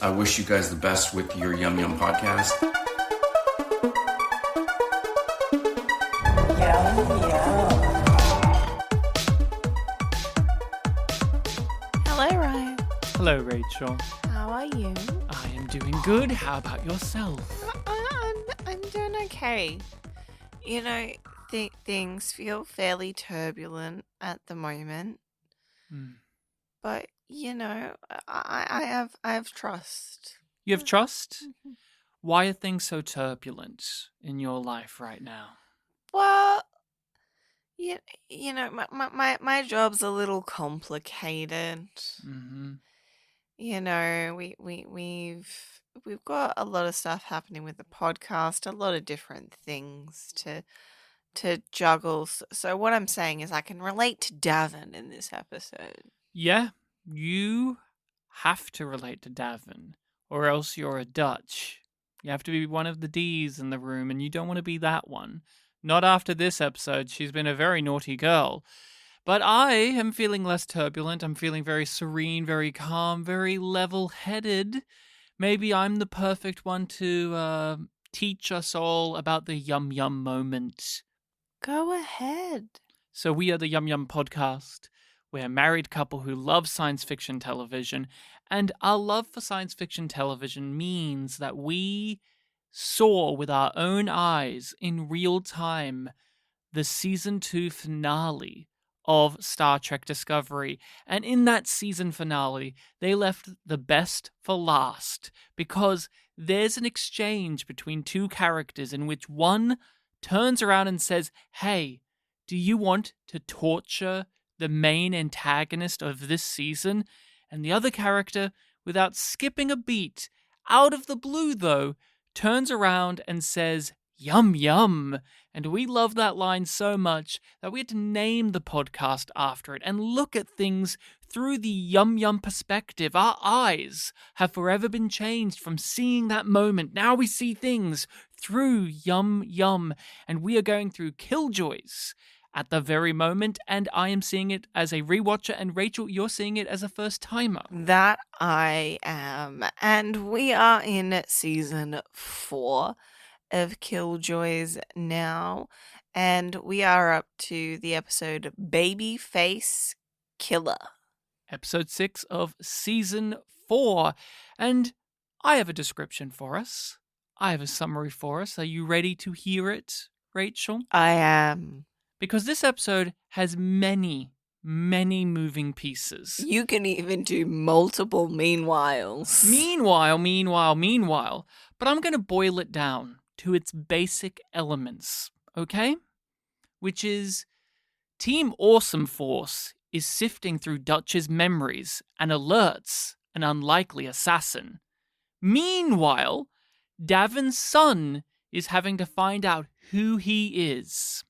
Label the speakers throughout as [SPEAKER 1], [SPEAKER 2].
[SPEAKER 1] I wish you guys the best with your Yum Yum podcast.
[SPEAKER 2] Yum, yum.
[SPEAKER 3] Hello, Ryan.
[SPEAKER 4] Hello, Rachel.
[SPEAKER 3] How are you?
[SPEAKER 4] I am doing good. How about yourself?
[SPEAKER 3] I'm doing okay. You know, things feel fairly turbulent at the moment, but you know, I have trust.
[SPEAKER 4] You have trust? Why are things so turbulent in your life right now?
[SPEAKER 3] Well, you know, my job's a little complicated.
[SPEAKER 4] Mm-hmm.
[SPEAKER 3] You know, we've got a lot of stuff happening with the podcast, a lot of different things to juggle. So what I'm saying is I can relate to Davin in this episode.
[SPEAKER 4] Yeah, you have to relate to Davin, or else you're a Dutch. You have to be one of the D's in the room, and you don't want to be that one. Not after this episode. She's been a very naughty girl. But I am feeling less turbulent. I'm feeling very serene, very calm, very level-headed. Maybe I'm the perfect one to teach us all about the Yum Yum moment.
[SPEAKER 3] Go ahead.
[SPEAKER 4] So we are the Yum Yum podcast. We're a married couple who love science fiction television. And our love for science fiction television means that we saw with our own eyes in real time the season 2 finale of Star Trek Discovery. And in that season finale, they left the best for last because there's an exchange between two characters in which one turns around and says, "Hey, do you want to torture the main antagonist of this season?" And the other character, without skipping a beat, out of the blue though, turns around and says, "Yum yum." And we love that line so much that we had to name the podcast after it and look at things through the Yum Yum perspective. Our eyes have forever been changed from seeing that moment. Now we see things through Yum Yum. And we are going through Killjoys at the very moment, and I am seeing it as a rewatcher, and Rachel, you're seeing it as a first-timer.
[SPEAKER 3] That I am. And we are in season 4 of Killjoys now, and we are up to the episode Babyface Killer.
[SPEAKER 4] Episode 6 of season 4. And I have a description for us. I have a summary for us. Are you ready to hear it, Rachel?
[SPEAKER 3] I am.
[SPEAKER 4] Because this episode has many moving pieces.
[SPEAKER 3] You can even do multiple meanwhiles.
[SPEAKER 4] Meanwhile. But I'm going to boil it down to its basic elements, okay? Which is Team Awesome Force is sifting through Dutch's memories and alerts an unlikely assassin. Meanwhile, Davin's son is having to find out who he is.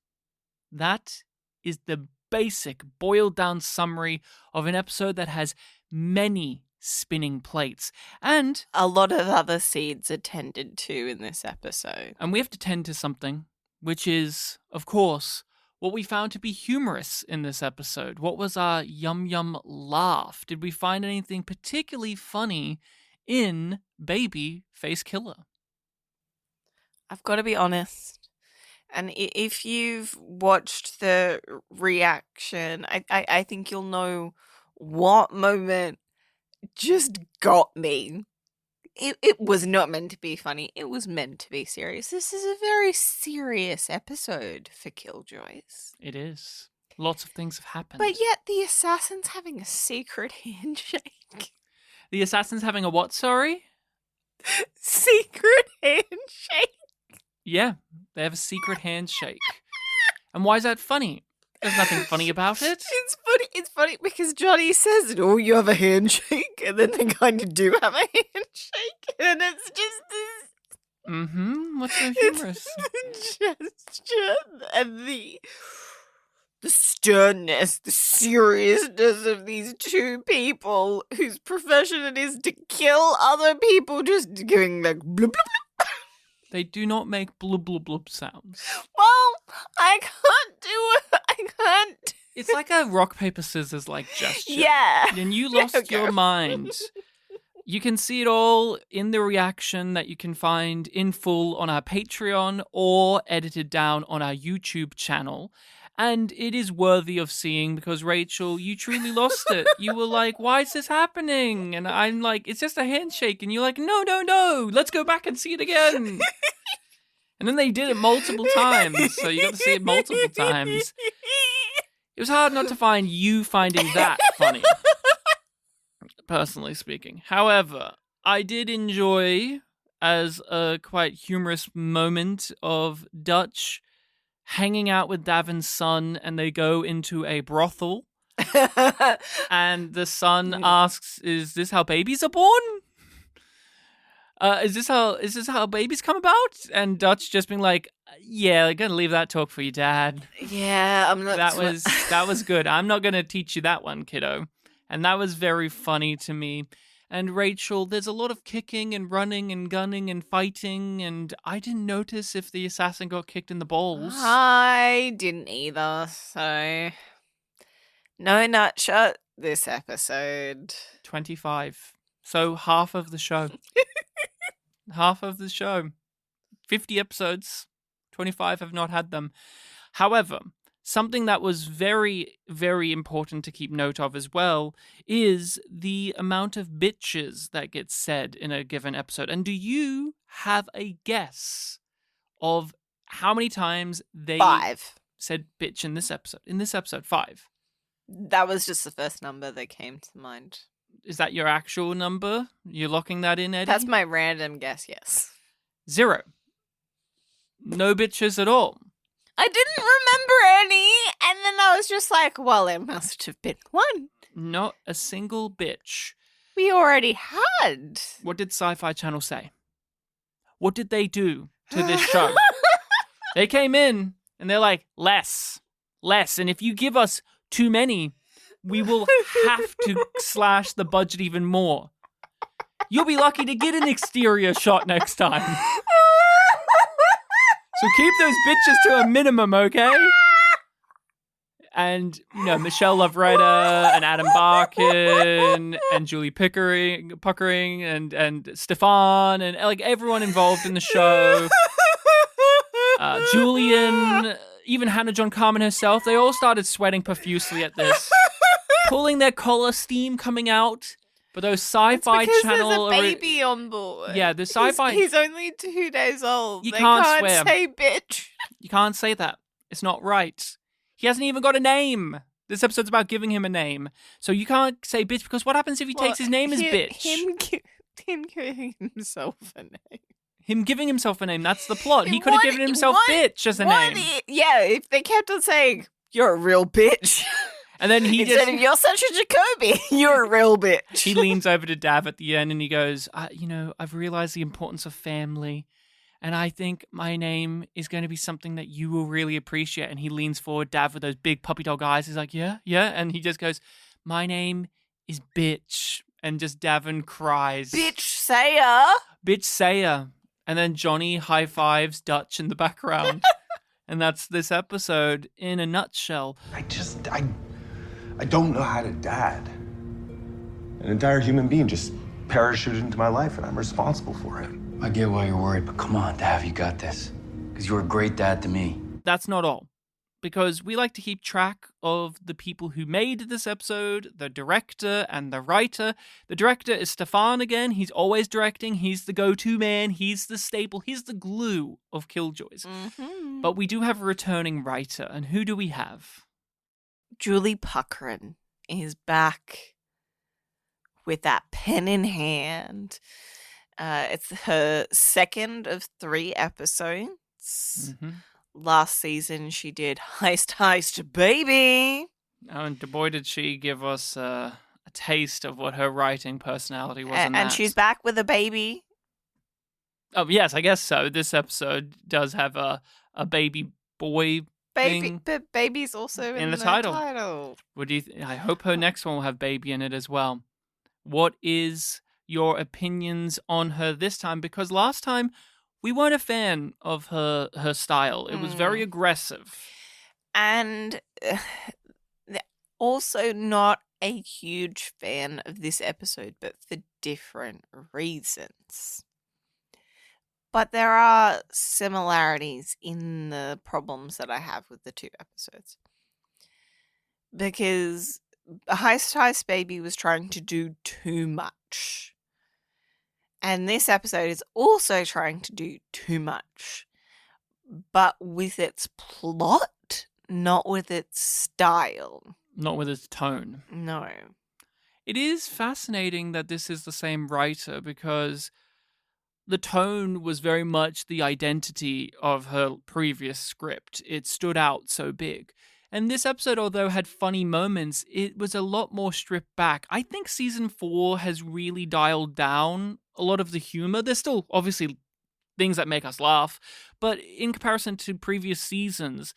[SPEAKER 4] That is the basic, boiled-down summary of an episode that has many spinning plates. And
[SPEAKER 3] a lot of other seeds attended to in this episode.
[SPEAKER 4] And we have to tend to something, which is, of course, what we found to be humorous in this episode. What was our Yum Yum laugh? Did we find anything particularly funny in Baby Face Killer?
[SPEAKER 3] I've got to be honest. And if you've watched the reaction, I think you'll know what moment just got me. It was not meant to be funny. It was meant to be serious. This is a very serious episode for Killjoys.
[SPEAKER 4] It is. Lots of things have happened.
[SPEAKER 3] But yet the assassin's having a secret handshake.
[SPEAKER 4] The assassin's having a what, sorry?
[SPEAKER 3] Secret handshake.
[SPEAKER 4] Yeah, they have a secret handshake. And why is that funny? There's nothing funny about it.
[SPEAKER 3] It's funny because Johnny says, "Oh, you have a handshake," and then they kind of do have a handshake, and it's just this.
[SPEAKER 4] What's so humorous?
[SPEAKER 3] It's the gesture and the sternness, the seriousness of these two people whose profession it is to kill other people, just going like blub blub blub.
[SPEAKER 4] They do not make blub blub blub sounds.
[SPEAKER 3] Well, I can't do it. I can't.
[SPEAKER 4] It's like a rock, paper, scissors like gesture.
[SPEAKER 3] Yeah.
[SPEAKER 4] And you lost your mind. You can see it all in the reaction that you can find in full on our Patreon or edited down on our YouTube channel. And it is worthy of seeing because, Rachel, you truly lost it. You were like, why is this happening? And I'm like, it's just a handshake. And you're like, no, let's go back and see it again. And then they did it multiple times. So you got to see it multiple times. It was hard not to find you finding that funny, personally speaking. However, I did enjoy, as a quite humorous moment, of Dutch hanging out with Davin's son, and they go into a brothel. And the son asks, "Is this how babies are born? Is this how babies come about?" And Dutch just being like, "Yeah, I'm gonna leave that talk for your dad."
[SPEAKER 3] Yeah, I'm not.
[SPEAKER 4] That was good. I'm not gonna teach you that one, kiddo. And that was very funny to me. And Rachel, there's a lot of kicking and running and gunning and fighting, and I didn't notice if the assassin got kicked in the balls.
[SPEAKER 3] I didn't either, so no nutshot this episode.
[SPEAKER 4] 25. So half of the show. Half of the show. 50 episodes. 25 have not had them. However, something that was very, very important to keep note of as well is the amount of bitches that gets said in a given episode. And do you have a guess of how many times they
[SPEAKER 3] 5.
[SPEAKER 4] said bitch in this episode? In this episode, 5.
[SPEAKER 3] That was just the first number that came to mind.
[SPEAKER 4] Is that your actual number? You're locking that in, Eddie?
[SPEAKER 3] That's my random guess, yes.
[SPEAKER 4] 0. No bitches at all.
[SPEAKER 3] I didn't remember any, and then I was just like, well, it must have been 1.
[SPEAKER 4] Not a single bitch.
[SPEAKER 3] We already had.
[SPEAKER 4] What did Sci-Fi Channel say? What did they do to this show? They came in and they're like, less. And if you give us too many, we will have to slash the budget even more. You'll be lucky to get an exterior shot next time. So keep those bitches to a minimum, okay? And, Michelle Lovretta and Adam Barkin and Julie Puckering and Stefan and like everyone involved in the show. Julian, even Hannah John-Kamen herself, they all started sweating profusely at this. Pulling their collar, steam coming out. But those Sci-Fi Channel...
[SPEAKER 3] There's a baby on board.
[SPEAKER 4] Yeah, the Sci-Fi...
[SPEAKER 3] He's only 2 days old.
[SPEAKER 4] You
[SPEAKER 3] they
[SPEAKER 4] can't swear.
[SPEAKER 3] say bitch.
[SPEAKER 4] You can't say that. It's not right. He hasn't even got a name. This episode's about giving him a name. So you can't say bitch because what happens if he takes his name as bitch?
[SPEAKER 3] Him giving himself a name.
[SPEAKER 4] Him giving himself a name, that's the plot. He could have given himself bitch as a name.
[SPEAKER 3] Yeah, if they kept on saying, you're a real bitch.
[SPEAKER 4] And then he
[SPEAKER 3] Instead of, you're such a Jacoby, you're a real bitch.
[SPEAKER 4] He leans over to Dav at the end and he goes, I've realized the importance of family. And I think my name is going to be something that you will really appreciate. And he leans forward, Dav with those big puppy dog eyes. He's like, yeah. And he just goes, my name is bitch. And just Davin cries.
[SPEAKER 3] Bitch sayer.
[SPEAKER 4] Bitch sayer. And then Johnny high fives Dutch in the background. And that's this episode in a nutshell.
[SPEAKER 5] I don't know how to dad. An entire human being just parachuted into my life and I'm responsible for it.
[SPEAKER 1] I get why you're worried, but come on, Dav, you got this. Because you're a great dad to me.
[SPEAKER 4] That's not all. Because we like to keep track of the people who made this episode, the director and the writer. The director is Stefan again. He's always directing. He's the go-to man. He's the staple. He's the glue of Killjoys. Mm-hmm. But we do have a returning writer. And who do we have?
[SPEAKER 3] Julie Puckering is back with that pen in hand. It's her second of 3 episodes. Mm-hmm. Last season, she did Heist, Baby.
[SPEAKER 4] Oh, and boy, did she give us a taste of what her writing personality was in that.
[SPEAKER 3] And she's back with a baby.
[SPEAKER 4] Oh, yes, I guess so. This episode does have a baby boy thing.
[SPEAKER 3] But baby's also in the title.
[SPEAKER 4] What do you I hope her next one will have baby in it as well. What is your opinions on her this time? Because last time we weren't a fan of her style. It was very aggressive.
[SPEAKER 3] And also not a huge fan of this episode, but for different reasons. But there are similarities in the problems that I have with the two episodes. Because Heist Heist Baby was trying to do too much. And this episode is also trying to do too much. But with its plot, not with its style.
[SPEAKER 4] Not with its tone.
[SPEAKER 3] No.
[SPEAKER 4] It is fascinating that this is the same writer because the tone was very much the identity of her previous script. It stood out so big. And this episode, although had funny moments, it was a lot more stripped back. I think season 4 has really dialed down a lot of the humor. There's still obviously things that make us laugh, but in comparison to previous seasons,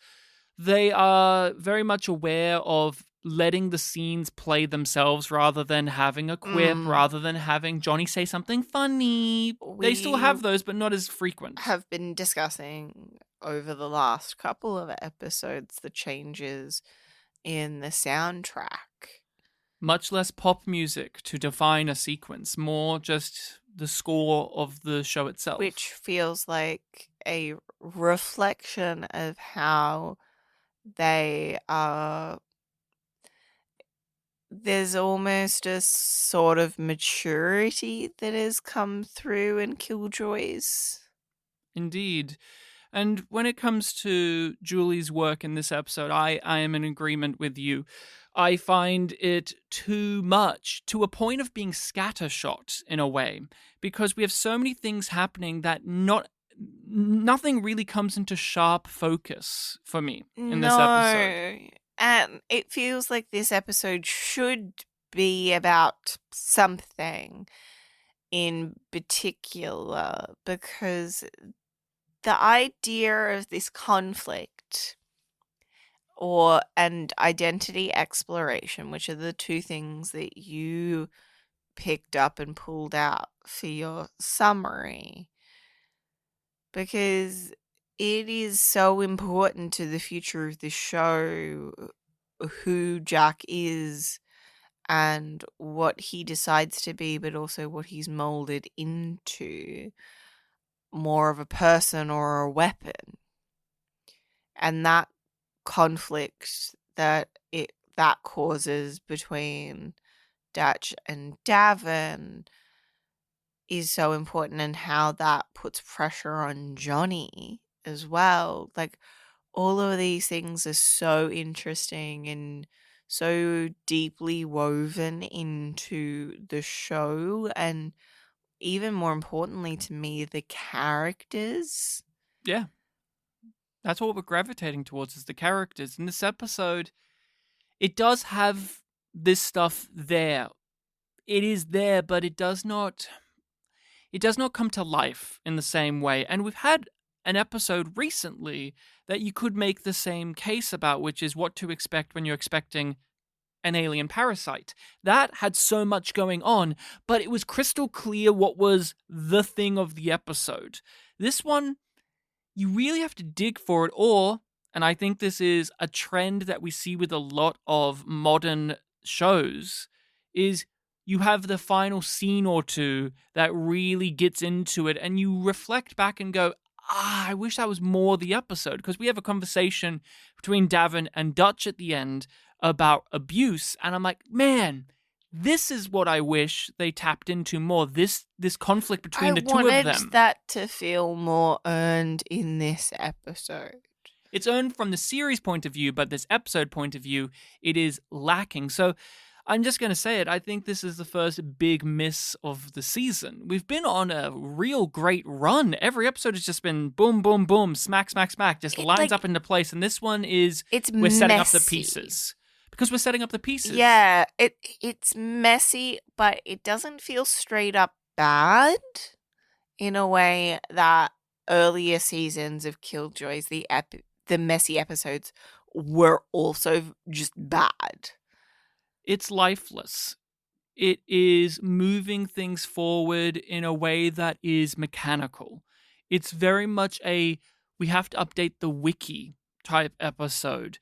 [SPEAKER 4] they are very much aware of letting the scenes play themselves rather than having a quip, rather than having Johnny say something funny. They still have those, but not as frequent.
[SPEAKER 3] Have been discussing over the last couple of episodes the changes in the soundtrack.
[SPEAKER 4] Much less pop music to define a sequence, more just the score of the show itself.
[SPEAKER 3] Which feels like a reflection of how they are. There's almost a sort of maturity that has come through in Killjoys.
[SPEAKER 4] Indeed. And when it comes to Julie's work in this episode, I am in agreement with you. I find it too much, to a point of being scattershot in a way, because we have so many things happening that nothing really comes into sharp focus for me in this episode.
[SPEAKER 3] And it feels like this episode should be about something in particular, because the idea of this conflict and identity exploration, which are the two things that you picked up and pulled out for your summary, because it is so important to the future of the show who Jack is and what he decides to be, but also what he's molded into, more of a person or a weapon. And that conflict that causes between Dutch and Davin is so important, and how that puts pressure on Johnny as well. Like, all of these things are so interesting and so deeply woven into the show, and even more importantly to me, the characters.
[SPEAKER 4] Yeah. That's what we're gravitating towards, is the characters. In this episode, it does have this stuff there. It is there, but it does not come to life in the same way. And we've had an episode recently that you could make the same case about, which is what to expect when you're expecting an alien parasite. That had so much going on, but it was crystal clear what was the thing of the episode. This one, you really have to dig for it, and I think this is a trend that we see with a lot of modern shows, is you have the final scene or two that really gets into it, and you reflect back and go, I wish that was more the episode, because we have a conversation between Davin and Dutch at the end about abuse, and I'm like, man, this is what I wish they tapped into more, this conflict between the two of them.
[SPEAKER 3] I wanted that to feel more earned in this episode.
[SPEAKER 4] It's earned from the series point of view, but this episode point of view, it is lacking. So I'm just going to say it. I think this is the first big miss of the season. We've been on a real great run. Every episode has just been boom, boom, boom, smack, smack, smack, just lines up into place. And this one is we're setting up the pieces. Because we're setting up the pieces.
[SPEAKER 3] Yeah, it's messy, but it doesn't feel straight up bad in a way that earlier seasons of Killjoys, the messy episodes, were also just bad.
[SPEAKER 4] It's lifeless. It is moving things forward in a way that is mechanical. It's very much we have to update the wiki type episode.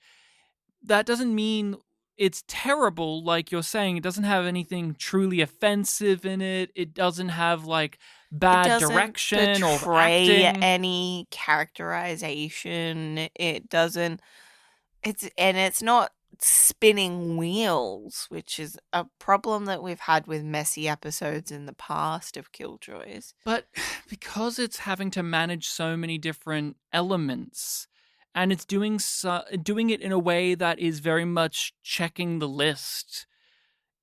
[SPEAKER 4] That doesn't mean it's terrible, like you're saying. It doesn't have anything truly offensive in it. It doesn't have, like, bad direction or
[SPEAKER 3] portray
[SPEAKER 4] acting.
[SPEAKER 3] any characterization. It doesn't. It's not spinning wheels, which is a problem that we've had with messy episodes in the past of Killjoys.
[SPEAKER 4] But because it's having to manage so many different elements, and it's doing it in a way that is very much checking the list,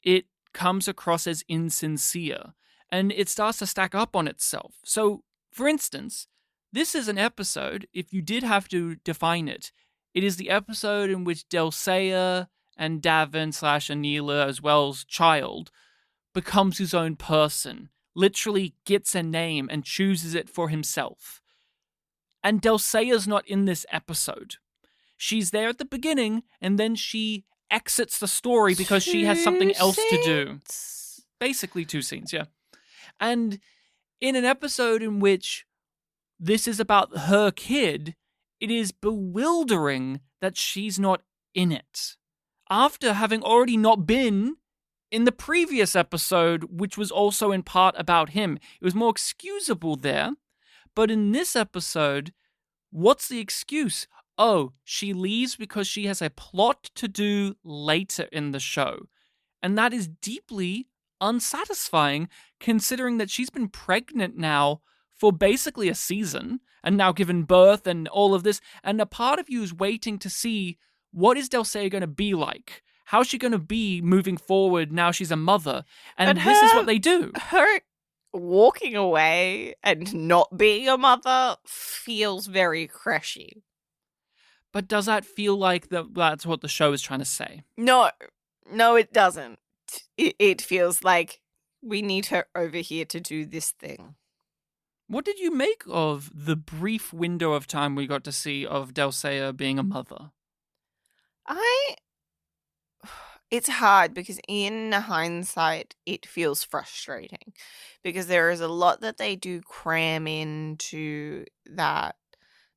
[SPEAKER 4] it comes across as insincere, and it starts to stack up on itself. So, for instance, this is an episode, if you did have to define it, it is the episode in which Dulcea and Davin / Anila, as well as Child, becomes his own person, literally gets a name and chooses it for himself. And Dulcea's not in this episode. She's there at the beginning, and then she exits the story because she has something else to do. Basically 2 scenes, yeah. And in an episode in which this is about her kid, it is bewildering that she's not in it. After having already not been in the previous episode, which was also in part about him. It was more excusable there. But in this episode, what's the excuse? Oh, she leaves because she has a plot to do later in the show. And that is deeply unsatisfying, considering that she's been pregnant now for basically a season, and now given birth and all of this, and a part of you is waiting to see, what is Dulcea going to be like? How's she going to be moving forward now she's a mother? And this is what they do.
[SPEAKER 3] Her walking away and not being a mother feels very crushy.
[SPEAKER 4] But does that feel like that's what the show is trying to say?
[SPEAKER 3] No, it doesn't. It feels like we need her over here to do this thing.
[SPEAKER 4] What did you make of the brief window of time we got to see of Dulcea being a mother?
[SPEAKER 3] It's hard because in hindsight, it feels frustrating because there is a lot that they do cram into that.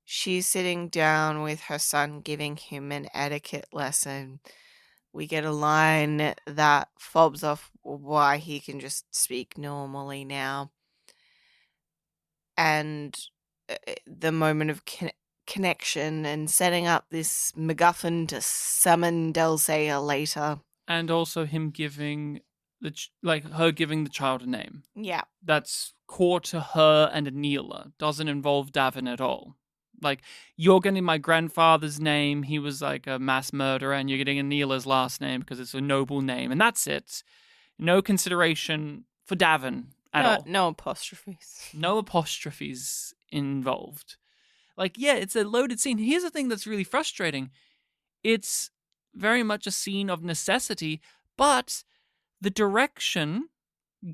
[SPEAKER 3] She's sitting down with her son, giving him an etiquette lesson. We get a line that fobs off why he can just speak normally now. And the moment of connection and setting up this MacGuffin to summon Dulcea later.
[SPEAKER 4] And also him giving her giving the child a name.
[SPEAKER 3] Yeah.
[SPEAKER 4] That's core to her and Anila. Doesn't involve Davin at all. Like, you're getting my grandfather's name, he was like a mass murderer, and you're getting Anila's last name because it's a noble name, and that's it. No consideration for Davin at all.
[SPEAKER 3] No apostrophes.
[SPEAKER 4] No apostrophes involved. Like, yeah, it's a loaded scene. Here's the thing that's really frustrating. It's very much a scene of necessity, but the direction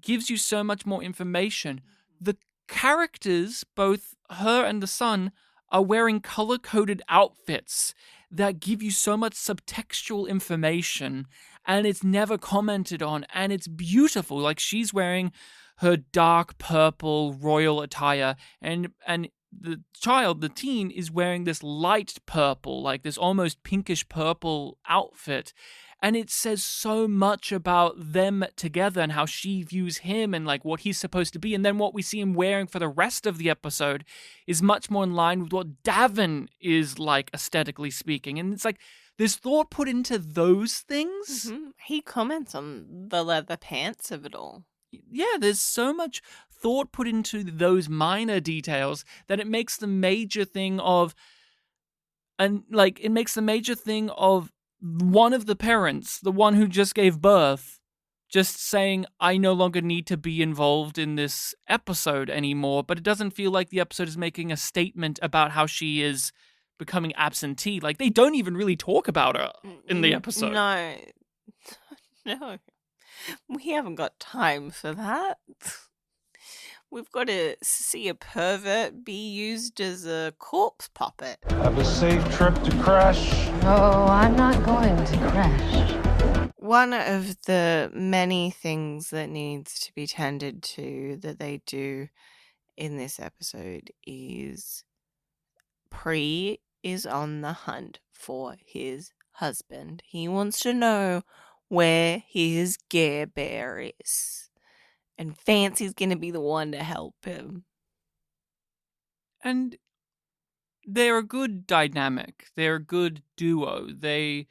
[SPEAKER 4] gives you so much more information. The characters, both her and the son, are wearing color-coded outfits that give you so much subtextual information, and it's never commented on, and it's beautiful. Like, she's wearing her dark purple royal attire, and the child, the teen, is wearing this light purple, like this almost pinkish purple outfit. And it says so much about them together and how she views him and like what he's supposed to be. And then what we see him wearing for the rest of the episode is much more in line with what Davin is like, aesthetically speaking. And it's like there's thought put into those things.
[SPEAKER 3] Mm-hmm. He comments on the leather pants of it all.
[SPEAKER 4] Yeah, there's so much thought put into those minor details that it makes the major thing of, one of the parents, the one who just gave birth, just saying, I no longer need to be involved in this episode anymore, but it doesn't feel like the episode is making a statement about how she is becoming absentee. Like, they don't even really talk about her in the episode.
[SPEAKER 3] No. We haven't got time for that. We've got to see a pervert be used as a corpse puppet.
[SPEAKER 5] Have a safe trip to Crash.
[SPEAKER 2] Oh, I'm not going to crash.
[SPEAKER 3] One of the many things that needs to be tended to that they do in this episode is Pri is on the hunt for his husband. He wants to know where his Care Bear is. And Fancy's going to be the one to help him.
[SPEAKER 4] And they're a good dynamic. They're a good duo. They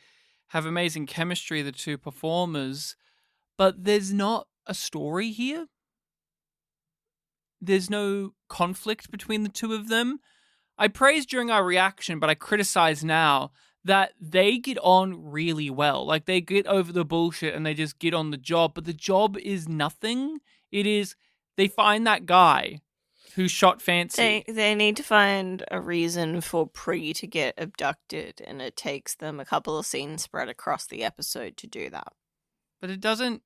[SPEAKER 4] have amazing chemistry, the two performers. But there's not a story here. There's no conflict between the two of them. I praised during our reaction, but I criticize now that they get on really well. Like, they get over the bullshit and they just get on the job. But the job is nothing. It is, they find that guy who shot Fancy.
[SPEAKER 3] They need to find a reason for Pre to get abducted, and it takes them a couple of scenes spread across the episode to do that.
[SPEAKER 4] But it doesn't,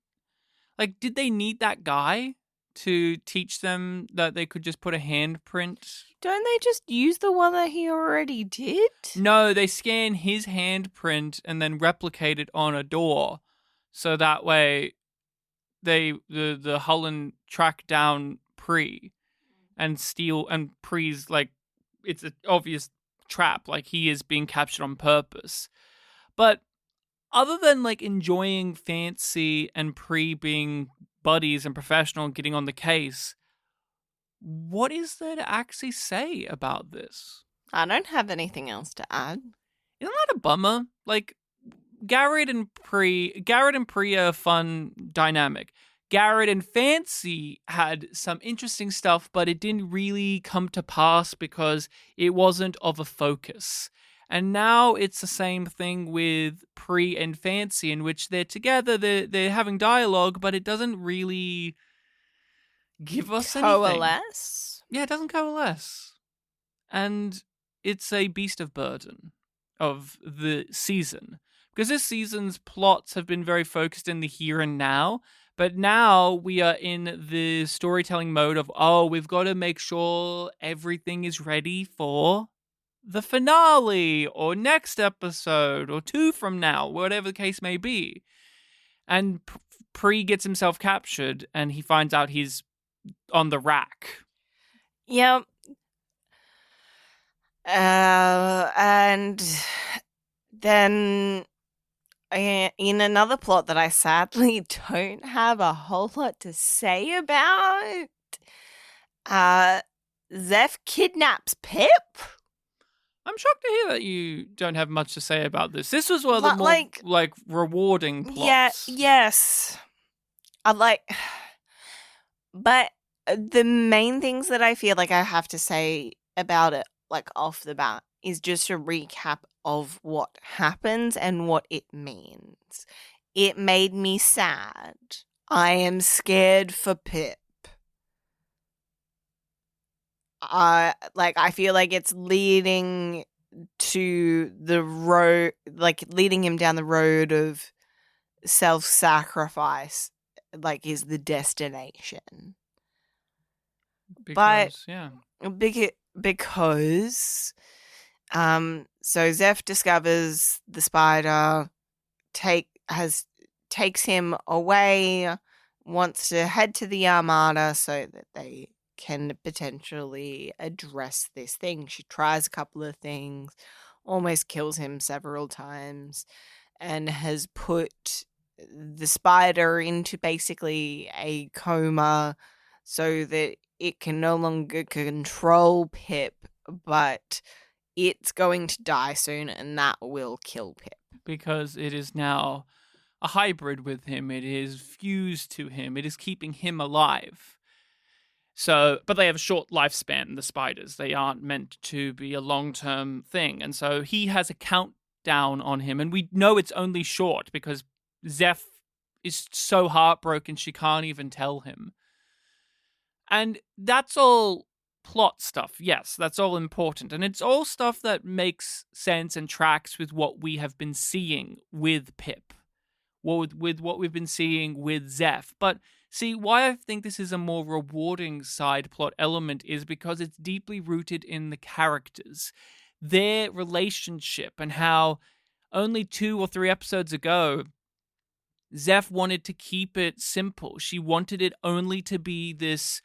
[SPEAKER 4] like, did they need that guy to teach them that they could just put a handprint?
[SPEAKER 3] Don't they just use the one that he already did?
[SPEAKER 4] No, they scan his handprint and then replicate it on a door. So that way the Hullen track down Pre and steal, and Pre's like, it's an obvious trap, like he is being captured on purpose. But other than like enjoying Fancy and Pre being buddies and professional and getting on the case, what is there to actually say about this?
[SPEAKER 3] I don't have anything else to add.
[SPEAKER 4] Isn't that a bummer? Like, Garrett and Pre are a fun dynamic. Garrett and Fancy had some interesting stuff, but it didn't really come to pass because it wasn't of a focus. And now it's the same thing with Pre and Fancy, in which they're together, they're having dialogue, but it doesn't really give us anything.
[SPEAKER 3] Coalesce?
[SPEAKER 4] Yeah, it doesn't coalesce. And it's a beast of burden of the season. Because this season's plots have been very focused in the here and now, but now we are in the storytelling mode of, we've got to make sure everything is ready for the finale or next episode or 2 from now, whatever the case may be. And Pre gets himself captured and he finds out he's on the rack.
[SPEAKER 3] Yeah. And then in another plot that I sadly don't have a whole lot to say about, Zeph kidnaps Pip.
[SPEAKER 4] I'm shocked to hear that you don't have much to say about this. This was one of the more rewarding plots.
[SPEAKER 3] Yeah, yes. But the main things that I feel like I have to say about it, like off the bat, is just a recap of what happens and what it means. It made me sad. I am scared for Pip. I feel like it's leading to the road, like leading him down the road of self-sacrifice, like is the destination. Because so Zeph discovers the spider, takes him away, wants to head to the Armada so that they can potentially address this thing. She tries a couple of things, almost kills him several times, and has put the spider into basically a coma so that it can no longer control Pip, but it's going to die soon, and that will kill Pip.
[SPEAKER 4] Because it is now a hybrid with him. It is fused to him. It is keeping him alive. So, but they have a short lifespan, the spiders. They aren't meant to be a long-term thing. And so he has a countdown on him, and we know it's only short because Zeph is so heartbroken she can't even tell him. And that's all plot stuff. Yes, that's all important. And it's all stuff that makes sense and tracks with what we have been seeing with Pip. With what we've been seeing with Zeph. But see, why I think this is a more rewarding side plot element is because it's deeply rooted in the characters. Their relationship and how only 2 or 3 episodes ago, Zeph wanted to keep it simple. She wanted it only to be this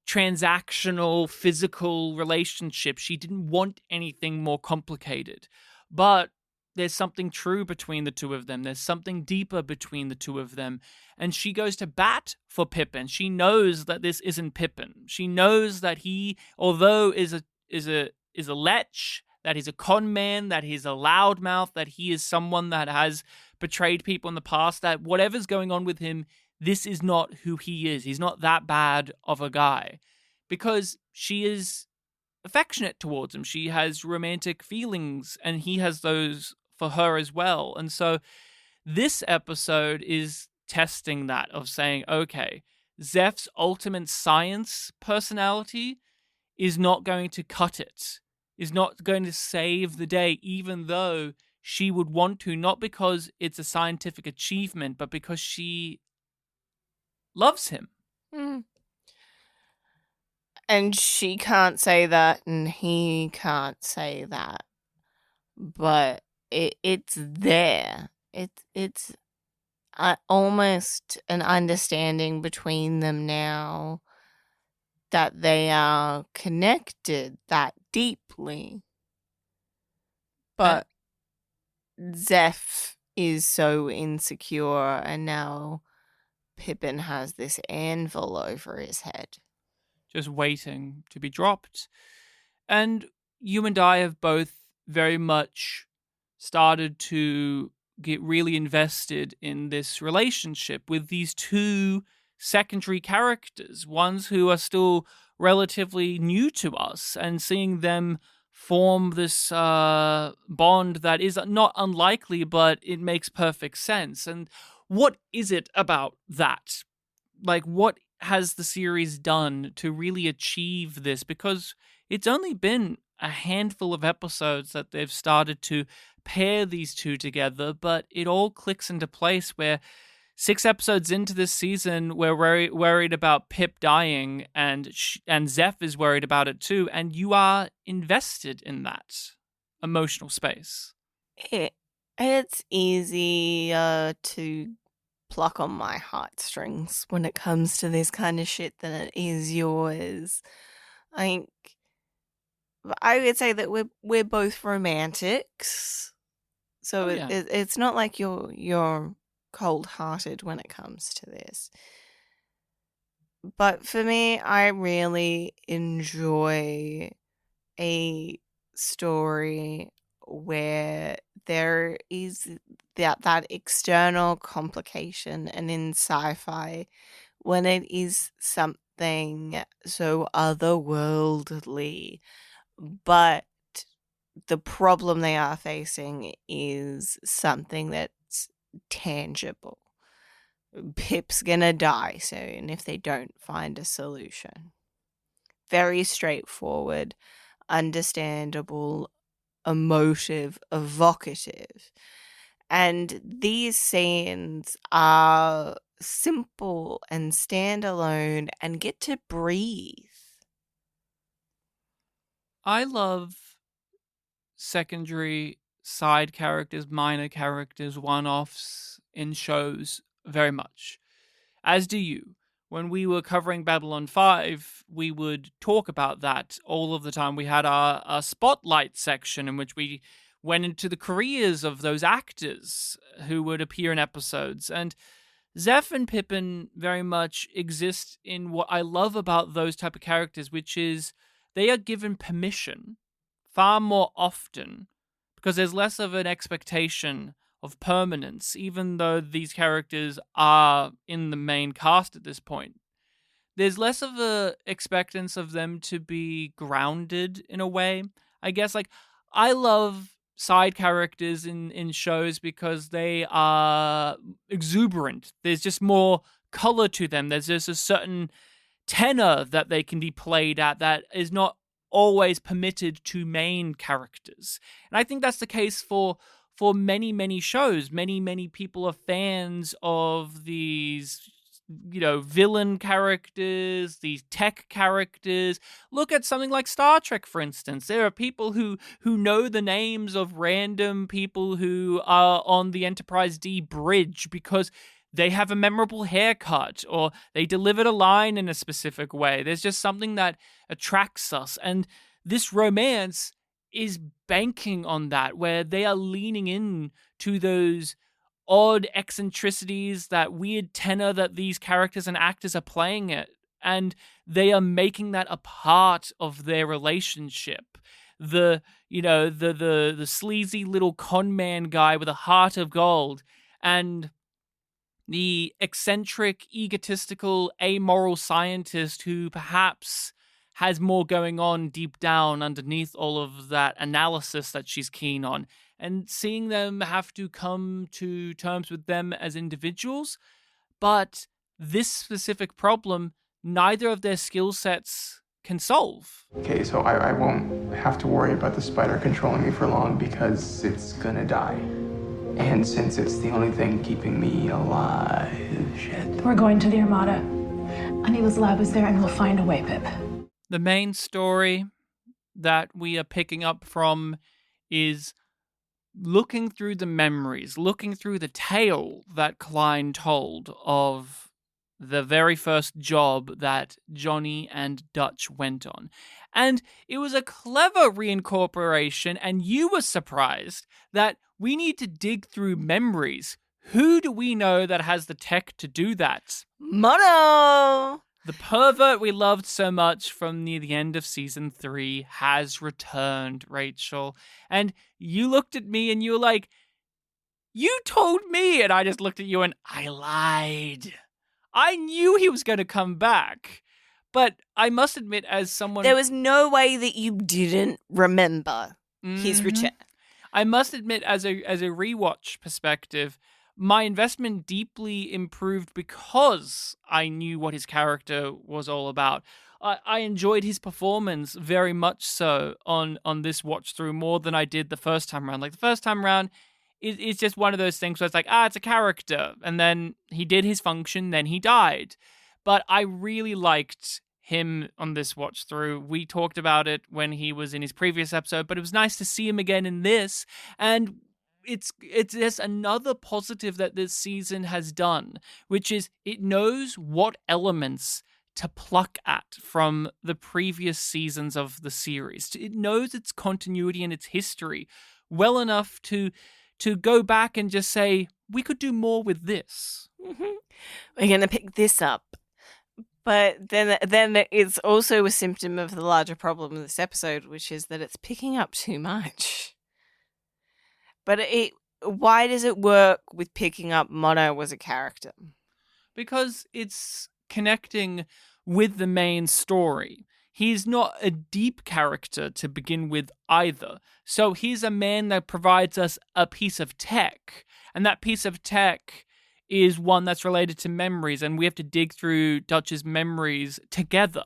[SPEAKER 4] transactional, physical relationship. She didn't want anything more complicated. But there's something true between the two of them. There's something deeper between the two of them. And she goes to bat for Pippin. She knows that this isn't Pippin. She knows that he, although is a lech, that he's a con man, that he's a loudmouth, that he is someone that has betrayed people in the past, that whatever's going on with him, this is not who he is. He's not that bad of a guy. Because she is affectionate towards him. She has romantic feelings, and he has those for her as well. And so this episode is testing that, of saying, okay, Zeph's ultimate science personality is not going to cut it, is not going to save the day, even though she would want to, not because it's a scientific achievement, but because she loves him.
[SPEAKER 3] Mm. And she can't say that, and he can't say that. But it's there. It's almost an understanding between them now that they are connected that deeply. But Zeph is so insecure, and now Pippin has this anvil over his head,
[SPEAKER 4] just waiting to be dropped. And you and I have both very much started to get really invested in this relationship with these two secondary characters, ones who are still relatively new to us, and seeing them form this bond that is not unlikely, but it makes perfect sense. And what is it about that? Like, what has the series done to really achieve this? Because it's only been a handful of episodes that they've started to pair these two together, but it all clicks into place where 6 episodes into this season, we're worried about Pip dying, and Zeph is worried about it too, and you are invested in that emotional space.
[SPEAKER 3] It's easy to pluck on my heartstrings when it comes to this kind of shit than it is yours. I would say that we're both romantics, so it's not like you're cold-hearted when it comes to this. But for me, I really enjoy a story where there is that external complication, and in sci-fi, when it is something so otherworldly, but the problem they are facing is something that's tangible. Pip's gonna die soon if they don't find a solution. Very straightforward, understandable, emotive, evocative. And these scenes are simple and standalone and get to breathe.
[SPEAKER 4] I love secondary side characters, minor characters, one-offs in shows very much. As do you. When we were covering Babylon 5, we would talk about that all of the time. We had our spotlight section in which we went into the careers of those actors who would appear in episodes. And Zeph and Pippin very much exist in what I love about those type of characters, which is they are given permission far more often because there's less of an expectation of permanence, even though these characters are in the main cast at this point. There's less of a expectance of them to be grounded in a way. I guess, like, I love side characters in shows because they are exuberant. There's just more color to them. There's just a certain tenor that they can be played at that is not always permitted to main characters. And I think that's the case for many, many shows. Many people are fans of these, villain characters, these tech characters. Look at something like Star Trek, for instance. There are people who know the names of random people who are on the Enterprise D bridge because they have a memorable haircut or they delivered a line in a specific way. There's just something that attracts us. And this romance is banking on that, where they are leaning in to those odd eccentricities, that weird tenor that these characters and actors are playing it, and they are making that a part of their relationship. The sleazy little con man guy with a heart of gold, and the eccentric, egotistical, amoral scientist who perhaps has more going on deep down underneath all of that analysis that she's keen on. And seeing them have to come to terms with them as individuals. But this specific problem, neither of their skill sets can solve.
[SPEAKER 6] Okay, so I won't have to worry about the spider controlling me for long because it's gonna die. And since it's the only thing keeping me alive, shit.
[SPEAKER 7] We're going to the Armada. Anila's lab is there and we'll find a way, Pip.
[SPEAKER 4] The main story that we are picking up from is looking through the memories, looking through the tale that Klein told of the very first job that Johnny and Dutch went on. And it was a clever reincorporation, and you were surprised that we need to dig through memories. Who do we know that has the tech to do that?
[SPEAKER 3] Mono!
[SPEAKER 4] The pervert we loved so much from near the end of season 3 has returned, Rachel. And you looked at me and you were like, you told me, and I just looked at you and I lied. I knew he was going to come back. But I must admit, as someone...
[SPEAKER 3] There was no way that you didn't remember his return.
[SPEAKER 4] I must admit, as a rewatch perspective, my investment deeply improved because I knew what his character was all about. I enjoyed his performance very much so on this watch through more than I did the first time around. Like, the first time around, it's just one of those things where it's like, it's a character. And then he did his function, then he died. But I really liked him on this watch through. We talked about it when he was in his previous episode, but it was nice to see him again in this. And it's just another positive that this season has done, which is it knows what elements to pluck at from the previous seasons of the series. It knows its continuity and its history well enough to go back and just say, we could do more with this.
[SPEAKER 3] Mm-hmm. We're going to pick this up. But then it's also a symptom of the larger problem of this episode, which is that it's picking up too much. But why does it work with picking up Mono as a character?
[SPEAKER 4] Because it's connecting with the main story. He's not a deep character to begin with either. So he's a man that provides us a piece of tech. And that piece of tech is one that's related to memories, and we have to dig through Dutch's memories together.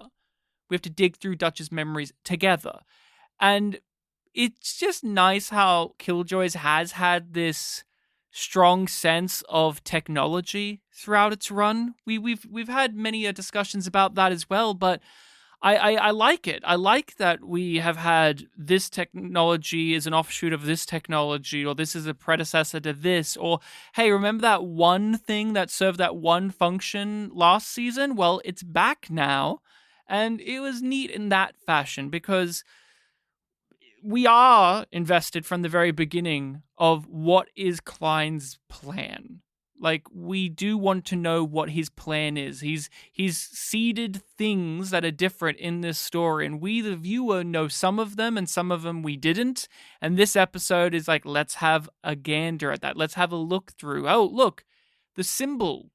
[SPEAKER 4] And it's just nice how Killjoys has had this strong sense of technology throughout its run. We've had many discussions about that as well, but I like it. I like that we have had this technology as an offshoot of this technology, or this is a predecessor to this, or, hey, remember that one thing that served that one function last season? Well, it's back now, and it was neat in that fashion, because we are invested from the very beginning of what is Klein's plan. Like, we do want to know what his plan is. He's seeded things that are different in this story, and we, the viewer, know some of them, and some of them we didn't. And this episode is like, let's have a gander at that. Let's have a look through. Oh, look, the symbol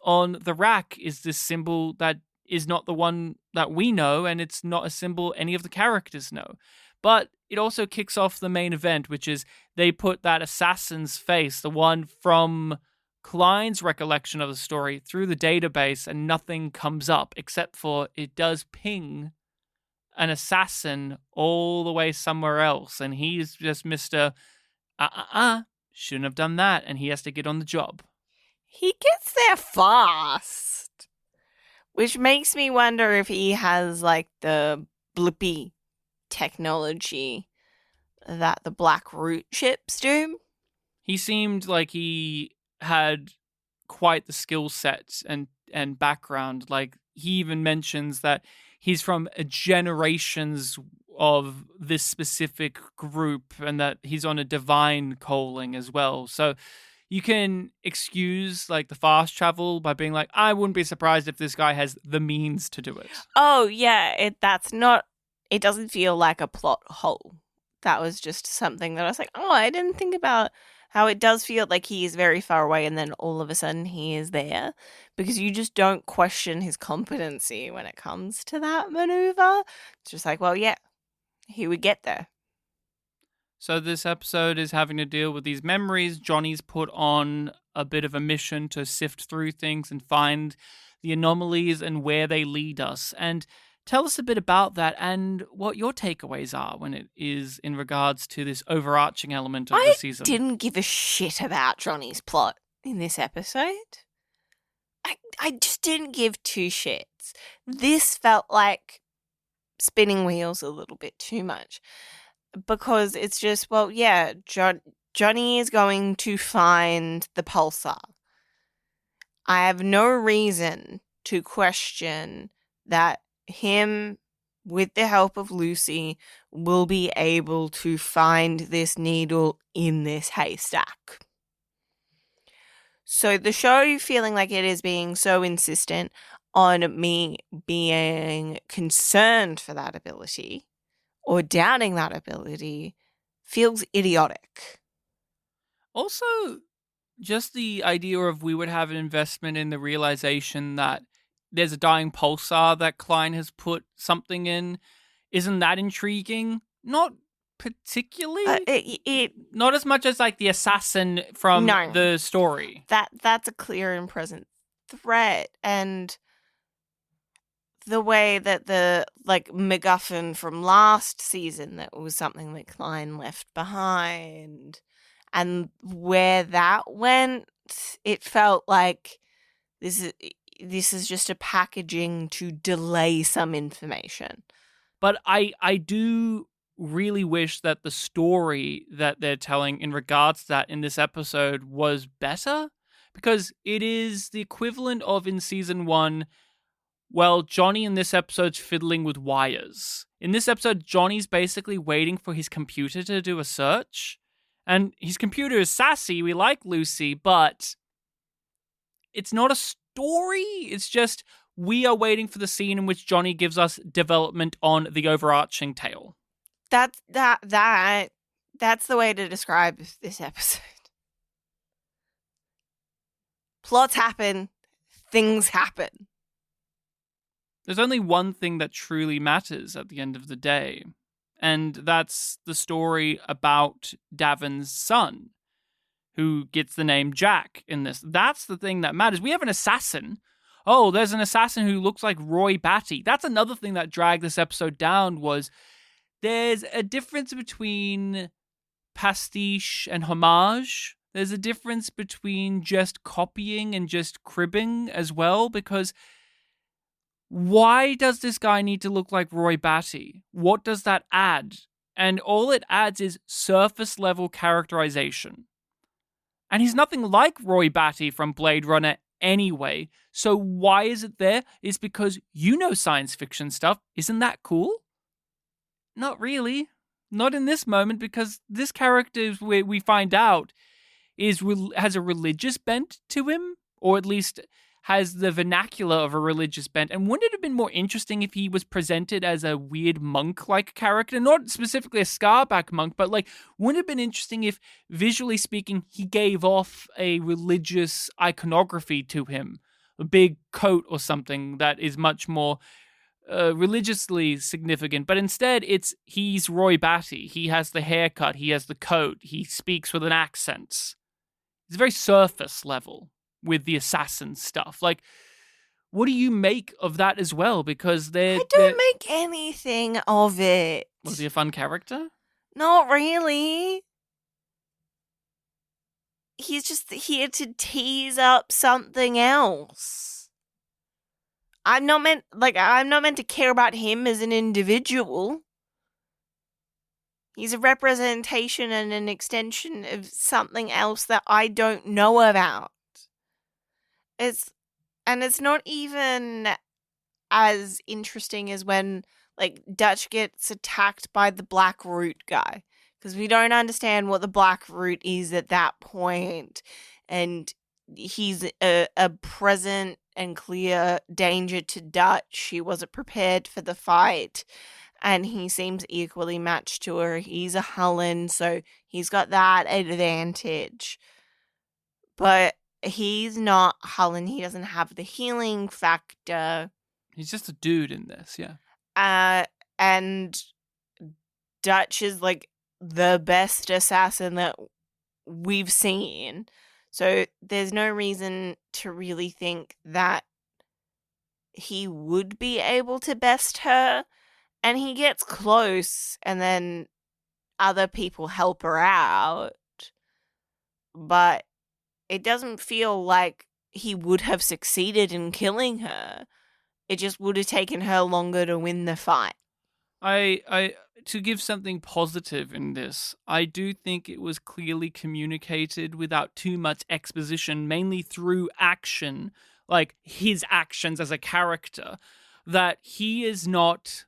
[SPEAKER 4] on the rack is this symbol that is not the one that we know, and it's not a symbol any of the characters know. But it also kicks off the main event, which is they put that assassin's face, the one from Klein's recollection of the story, through the database, and nothing comes up except for it does ping an assassin all the way somewhere else, and he's just Mr. Shouldn't have done that, and he has to get on the job.
[SPEAKER 3] He gets there fast, which makes me wonder if he has like the blippy technology that the Black Root ships do.
[SPEAKER 4] He seemed like he had quite the skill set and background. Like, he even mentions that he's from generations of this specific group and that he's on a divine calling as well. So you can excuse like the fast travel by being like, I wouldn't be surprised if this guy has the means to do it.
[SPEAKER 3] Oh, yeah, it doesn't feel like a plot hole. That was just something that I was like, oh, I didn't think about how it does feel like he is very far away and then all of a sudden he is there, because you just don't question his competency when it comes to that maneuver. It's just like, well, yeah, he would get there.
[SPEAKER 4] So this episode is having to deal with these memories. Johnny's put on a bit of a mission to sift through things and find the anomalies and where they lead us. And tell us a bit about that and what your takeaways are when it is in regards to this overarching element of the season.
[SPEAKER 3] I didn't give a shit about Johnny's plot in this episode. I just didn't give two shits. This felt like spinning wheels a little bit too much. Because it's just, well, yeah, Johnny is going to find the pulsar. I have no reason to question that him, with the help of Lucy, will be able to find this needle in this haystack. So the show feeling like it is being so insistent on me being concerned for that ability or doubting that ability feels idiotic.
[SPEAKER 4] Also, just the idea of we would have an investment in the realization that there's a dying pulsar that Klein has put something in. Isn't that intriguing? Not particularly. Not as much as like the assassin from the story.
[SPEAKER 3] That's a clear and present threat, and the way that the like MacGuffin from last season, that was something that Klein left behind, and where that went, it felt like this is just a packaging to delay some information.
[SPEAKER 4] But I do really wish that the story that they're telling in regards to that in this episode was better, because it is the equivalent of in season 1. Well, Johnny in this episode's fiddling with wires. In this episode, Johnny's basically waiting for his computer to do a search. And his computer is sassy, we like Lucy, but it's not a story. It's just we are waiting for the scene in which Johnny gives us development on the overarching tale.
[SPEAKER 3] That's the way to describe this episode. Plots happen, things happen.
[SPEAKER 4] There's only one thing that truly matters at the end of the day, and that's the story about Davin's son, who gets the name Jack in this. That's the thing that matters. We have an assassin. Oh, there's an assassin who looks like Roy Batty. That's another thing that dragged this episode down, was there's a difference between pastiche and homage. There's a difference between just copying and just cribbing as well, because why does this guy need to look like Roy Batty? What does that add? And all it adds is surface level characterization. And he's nothing like Roy Batty from Blade Runner anyway. So why is it there? It's because you know science fiction stuff. Isn't that cool? Not really. Not in this moment, because this character, we find out, has a religious bent to him, or at least has the vernacular of a religious bent. And wouldn't it have been more interesting if he was presented as a weird monk-like character? Not specifically a Scarback monk, but like, wouldn't it have been interesting if, visually speaking, he gave off a religious iconography to him? A big coat or something that is much more religiously significant. But instead, he's Roy Batty. He has the haircut, he has the coat, he speaks with an accent. It's very surface level with the assassin stuff. Like, what do you make of that as well? Because I
[SPEAKER 3] don't make anything of it.
[SPEAKER 4] Was he a fun character?
[SPEAKER 3] Not really. He's just here to tease up something else. I'm not meant to care about him as an individual. He's a representation and an extension of something else that I don't know about. It's not even as interesting as when like Dutch gets attacked by the Black Root guy because we don't understand what the Black Root is at that point, and he's a present and clear danger to Dutch. He wasn't prepared for the fight, and he seems equally matched to her. He's a Hullen, so he's got that advantage. But he's not Hullen. He doesn't have the healing factor.
[SPEAKER 4] He's just a dude in this, yeah.
[SPEAKER 3] And Dutch is like the best assassin that we've seen. So there's no reason to really think that he would be able to best her. And he gets close, and then other people help her out. But it doesn't feel like he would have succeeded in killing her. It just would have taken her longer to win the fight.
[SPEAKER 4] I to give something positive in this, I do think it was clearly communicated without too much exposition, mainly through action, like his actions as a character, that he is not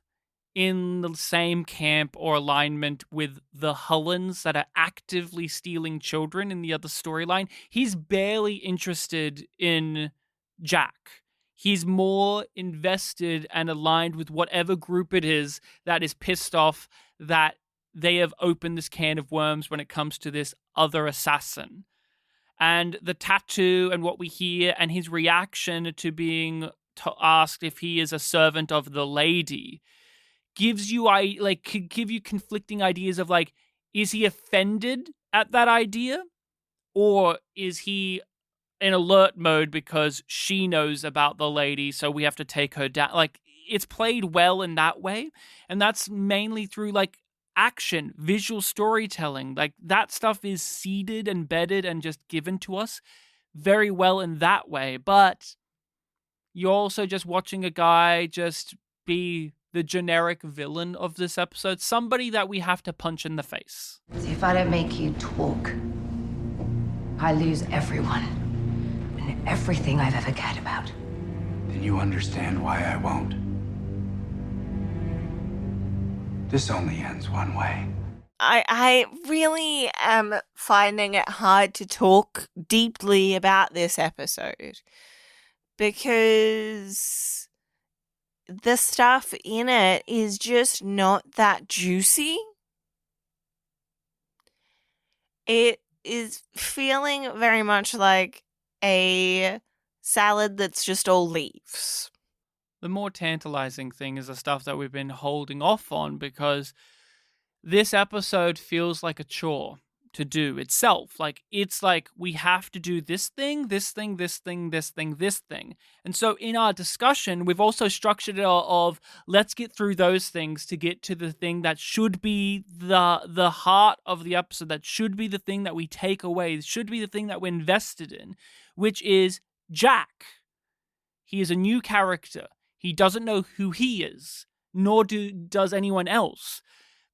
[SPEAKER 4] in the same camp or alignment with the Hullens that are actively stealing children in the other storyline. He's barely interested in Jack. He's more invested and aligned with whatever group it is that is pissed off that they have opened this can of worms when it comes to this other assassin. And the tattoo and what we hear and his reaction to being asked if he is a servant of the lady gives you, could give you conflicting ideas of, like, is he offended at that idea? Or is he in alert mode because she knows about the lady, so we have to take her down? Like, it's played well in that way. And that's mainly through, like, action, visual storytelling. Like, that stuff is seeded and bedded and just given to us very well in that way. But you're also just watching a guy just be the generic villain of this episode, somebody that we have to punch in the face.
[SPEAKER 2] If I don't make you talk, I lose everyone and everything I've ever cared about.
[SPEAKER 1] Then you understand why I won't. This only ends one way.
[SPEAKER 3] I really am finding it hard to talk deeply about this episode because the stuff in it is just not that juicy. It is feeling very much like a salad that's just all leaves.
[SPEAKER 4] The more tantalizing thing is the stuff that we've been holding off on, because this episode feels like a chore to do itself. Like, it's like we have to do this thing, this thing, this thing, this thing, this thing. And so in our discussion, we've also structured it of let's get through those things to get to the thing that should be the heart of the episode, that should be the thing that we take away, should be the thing that we're invested in, which is Jack. He is a new character. He doesn't know who he is, nor does anyone else.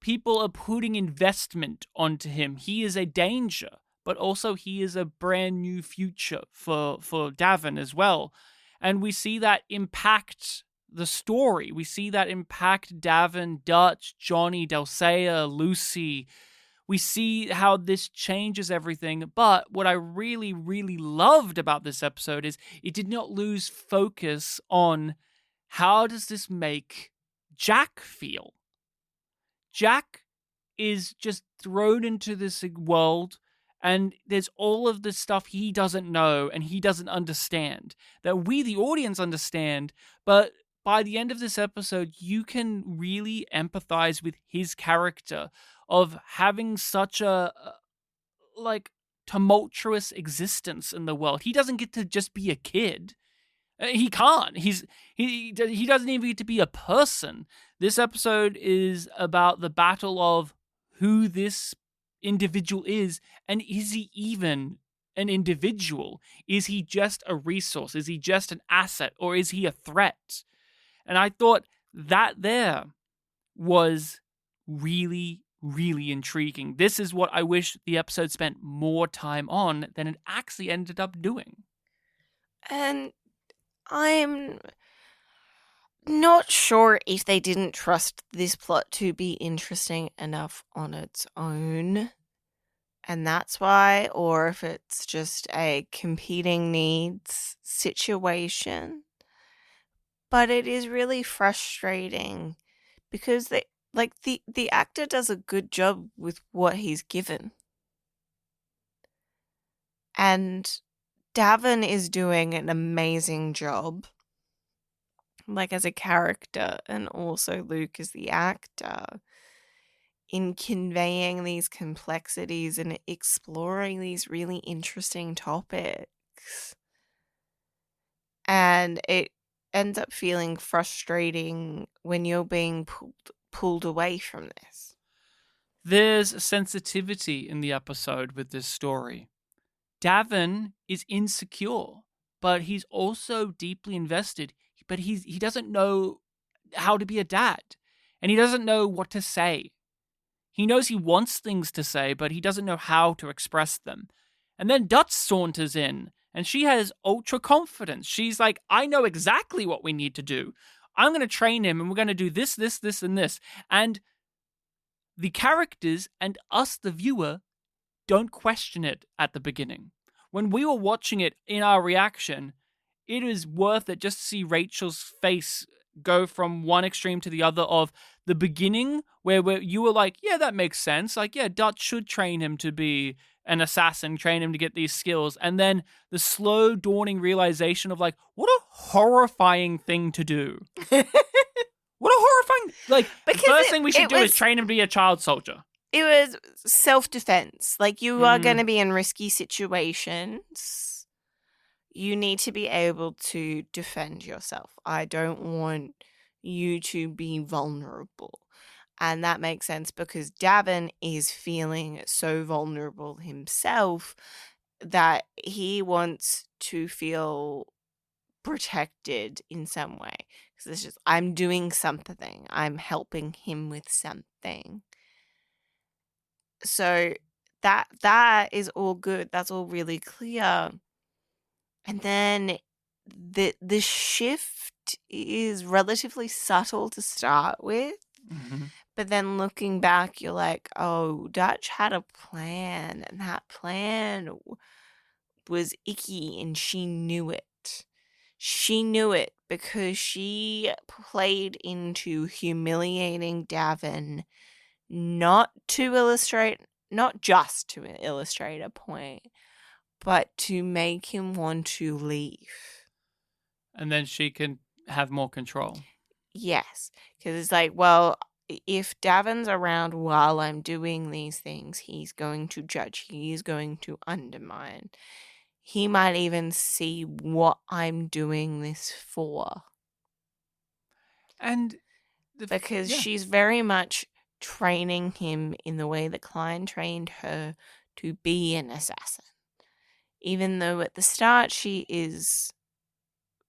[SPEAKER 4] People are putting investment onto him. He is a danger, but also he is a brand new future for Davin as well. And we see that impact the story. We see that impact Davin, Dutch, Johnny, Dulcea, Lucy. We see how this changes everything. But what I really, really loved about this episode is it did not lose focus on how does this make Jack feel. Jack is just thrown into this world, and there's all of this stuff he doesn't know and he doesn't understand, that we, the audience, understand. But by the end of this episode, you can really empathize with his character of having such a tumultuous existence in the world. He doesn't get to just be a kid. He can't. He doesn't even get to be a person. This episode is about the battle of who this individual is, and is he even an individual? Is he just a resource? Is he just an asset? Or is he a threat? And I thought that there was really, really intriguing. This is what I wish the episode spent more time on than it actually ended up doing.
[SPEAKER 3] And I'm not sure if they didn't trust this plot to be interesting enough on its own, and that's why, or if it's just a competing needs situation. But it is really frustrating because the actor does a good job with what he's given. And Davin is doing an amazing job, like as a character, and also Luke as the actor, in conveying these complexities and exploring these really interesting topics. And it ends up feeling frustrating when you're being pulled away from this.
[SPEAKER 4] There's sensitivity in the episode with this story. Davin is insecure, but he's also deeply invested. But he doesn't know how to be a dad, and he doesn't know what to say. He knows he wants things to say, but he doesn't know how to express them. And then Dutch saunters in, and she has ultra confidence. She's like, I know exactly what we need to do. I'm going to train him, and we're going to do this, this, this, and this. And the characters and us, the viewer, don't question it at the beginning. When we were watching it in our reaction, it is worth it just to see Rachel's face go from one extreme to the other of the beginning where you were like, yeah, that makes sense. Like, yeah, Dutch should train him to be an assassin, train him to get these skills. And then the slow dawning realization of like, what a horrifying thing to do. What a horrifying, like,
[SPEAKER 3] Because
[SPEAKER 4] the first thing we should do is train him to be a child soldier.
[SPEAKER 3] It was self-defense. Like, you are going to be in risky situations. You need to be able to defend yourself. I don't want you to be vulnerable. And that makes sense because Davin is feeling so vulnerable himself that he wants to feel protected in some way. Because it's just, I'm doing something. I'm helping him with something. So that is all good. That's all really clear. And then the shift is relatively subtle to start with.
[SPEAKER 4] Mm-hmm.
[SPEAKER 3] But then looking back, you're like, oh, Dutch had a plan, and that plan was icky, and she knew it. She knew it because she played into humiliating Davin, not just to illustrate a point, but to make him want to leave.
[SPEAKER 4] And then she can have more control.
[SPEAKER 3] Yes, because it's like, well, if Davin's around while I'm doing these things, he's going to judge. He's going to undermine. He might even see what I'm doing this for.
[SPEAKER 4] And
[SPEAKER 3] because she's very much training him in the way that Klein trained her to be an assassin. Even though at the start she is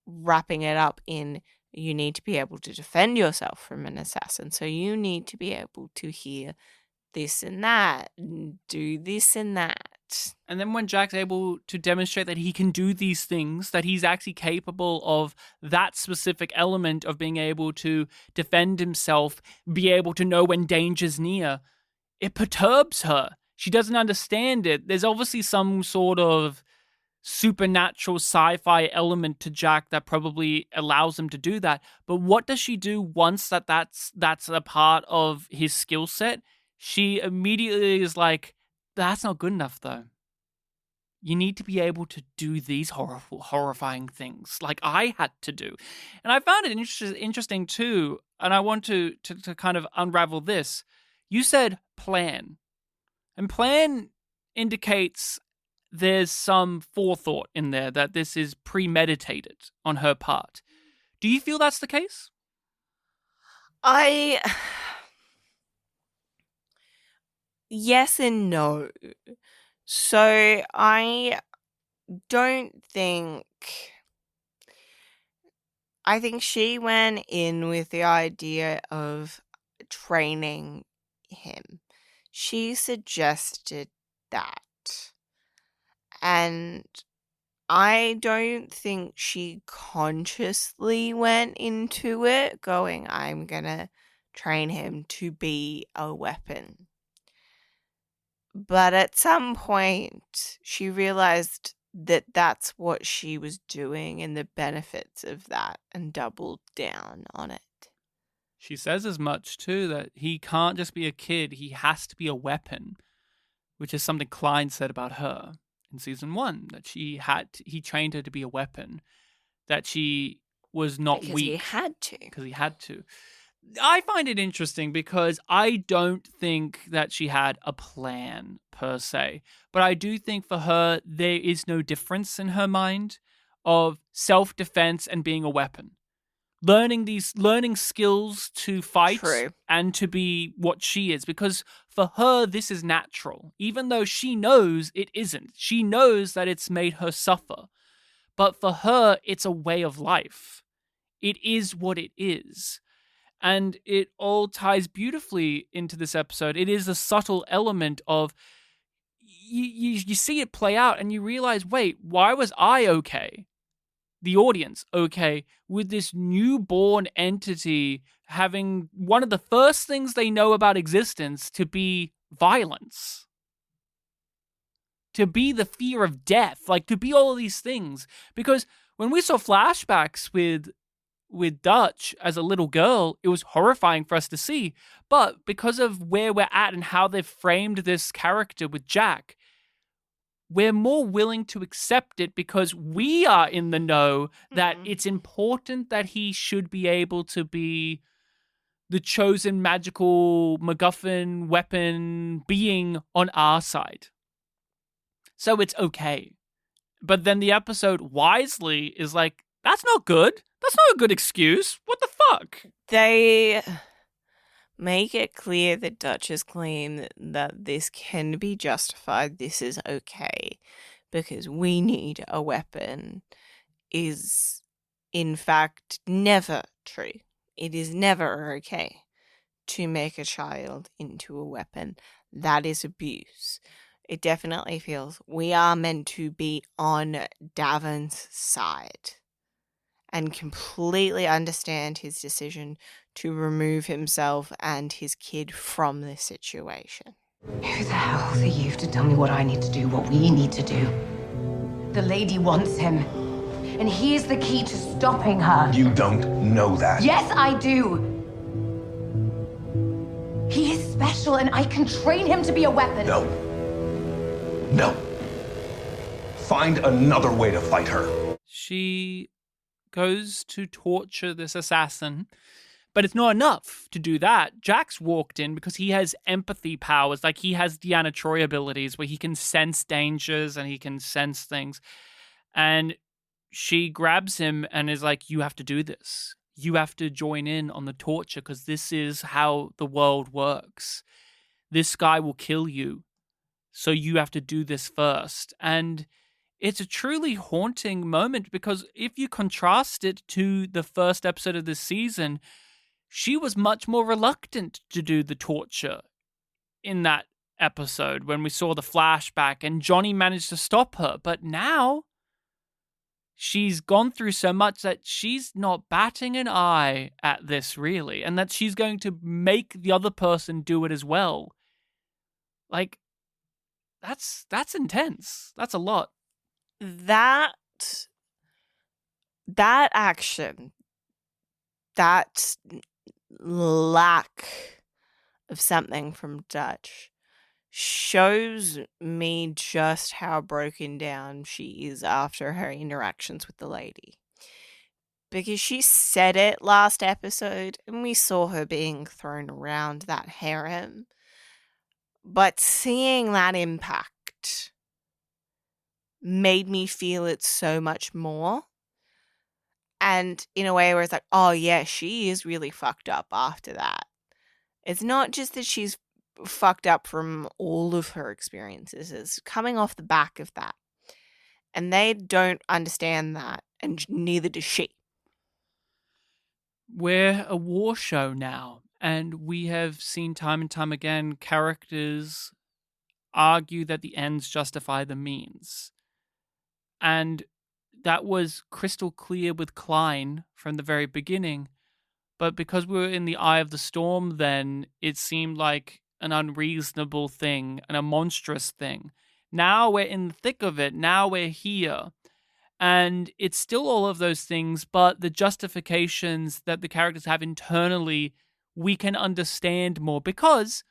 [SPEAKER 3] wrapping it up in, you need to be able to defend yourself from an assassin. So you need to be able to hear this and that, and do this and that.
[SPEAKER 4] And then when Jack's able to demonstrate that he can do these things, that he's actually capable of that specific element of being able to defend himself, be able to know when danger's near, it perturbs her. She doesn't understand it. There's obviously some sort of supernatural sci-fi element to Jack that probably allows him to do that. But what does she do once that's a part of his skill set? She immediately is like, that's not good enough, though. You need to be able to do these horrifying things like I had to do. And I found it interesting, too, and I want to kind of unravel this. You said plan. And plan indicates there's some forethought in there, that this is premeditated on her part. Do you feel that's the case?
[SPEAKER 3] Yes and no. So I think she went in with the idea of training him. She suggested that. And I don't think she consciously went into it going, I'm gonna train him to be a weapon. But at some point, she realized that that's what she was doing and the benefits of that, and doubled down on it.
[SPEAKER 4] She says as much, too, that he can't just be a kid, he has to be a weapon, which is something Klein said about her in season 1, that he trained her to be a weapon, that she was not
[SPEAKER 3] Because
[SPEAKER 4] weak.
[SPEAKER 3] he had to.
[SPEAKER 4] Because he had to. I find it interesting because I don't think that she had a plan per se, but I do think for her there is no difference in her mind of self-defense and being a weapon. Learning skills to fight
[SPEAKER 3] True.
[SPEAKER 4] and to be what she is, because for her this is natural, even though she knows it isn't. She knows that it's made her suffer, but for her it's a way of life. It is what it is. And it all ties beautifully into this episode. It is a subtle element of you see it play out and you realize, wait, why was I okay? The audience okay with this newborn entity having one of the first things they know about existence to be violence, to be the fear of death, like to be all of these things. Because when we saw flashbacks with Dutch as a little girl, it was horrifying for us to see. But because of where we're at and how they've framed this character with Jack, we're more willing to accept it because we are in the know that it's important that he should be able to be the chosen magical MacGuffin weapon being on our side. So it's okay. But then the episode wisely is like, that's not good. That's not a good excuse. What the fuck?
[SPEAKER 3] They make it clear that Dutch's claim that this can be justified, this is okay, because we need a weapon, is in fact never true. It is never okay to make a child into a weapon. That is abuse. It definitely feels we are meant to be on Davin's side and completely understand his decision to remove himself and his kid from this situation.
[SPEAKER 2] Who the hell are you to tell me what I need to do, what we need to do? The lady wants him, and he is the key to stopping her.
[SPEAKER 5] You don't know that.
[SPEAKER 2] Yes, I do. He is special, and I can train him to be a weapon.
[SPEAKER 5] No. No. Find another way to fight her.
[SPEAKER 4] She goes to torture this assassin, but it's not enough to do that. Jack's walked in because he has empathy powers, like he has Deanna Troi abilities where he can sense dangers and he can sense things. And she grabs him and is like, you have to do this. You have to join in on the torture because this is how the world works. This guy will kill you, so you have to do this first. And it's a truly haunting moment because if you contrast it to the first episode of this season, she was much more reluctant to do the torture in that episode when we saw the flashback and Johnny managed to stop her. But now she's gone through so much that she's not batting an eye at this really, and that she's going to make the other person do it as well. Like, that's intense. That's a lot.
[SPEAKER 3] That action, that lack of something from Dutch shows me just how broken down she is after her interactions with the lady. Because she said it last episode and we saw her being thrown around that harem. But seeing that impact made me feel it so much more. And in a way where it's like, oh yeah, she is really fucked up after that. It's not just that she's fucked up from all of her experiences. It's coming off the back of that. And they don't understand that, and neither does she.
[SPEAKER 4] We're a war show now, and we have seen time and time again characters argue that the ends justify the means. And that was crystal clear with Klein from the very beginning. But because we were in the eye of the storm then, it seemed like an unreasonable thing and a monstrous thing. Now we're in the thick of it. Now we're here. And it's still all of those things, but the justifications that the characters have internally, we can understand more because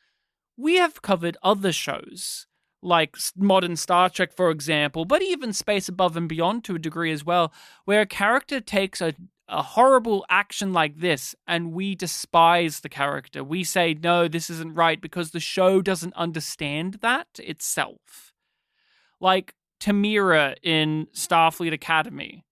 [SPEAKER 4] we have covered other shows, like modern Star Trek, for example, but even Space Above and Beyond to a degree as well, where a character takes a horrible action like this and we despise the character. We say, no, this isn't right because the show doesn't understand that itself. Like Tamira in Starfleet Academy.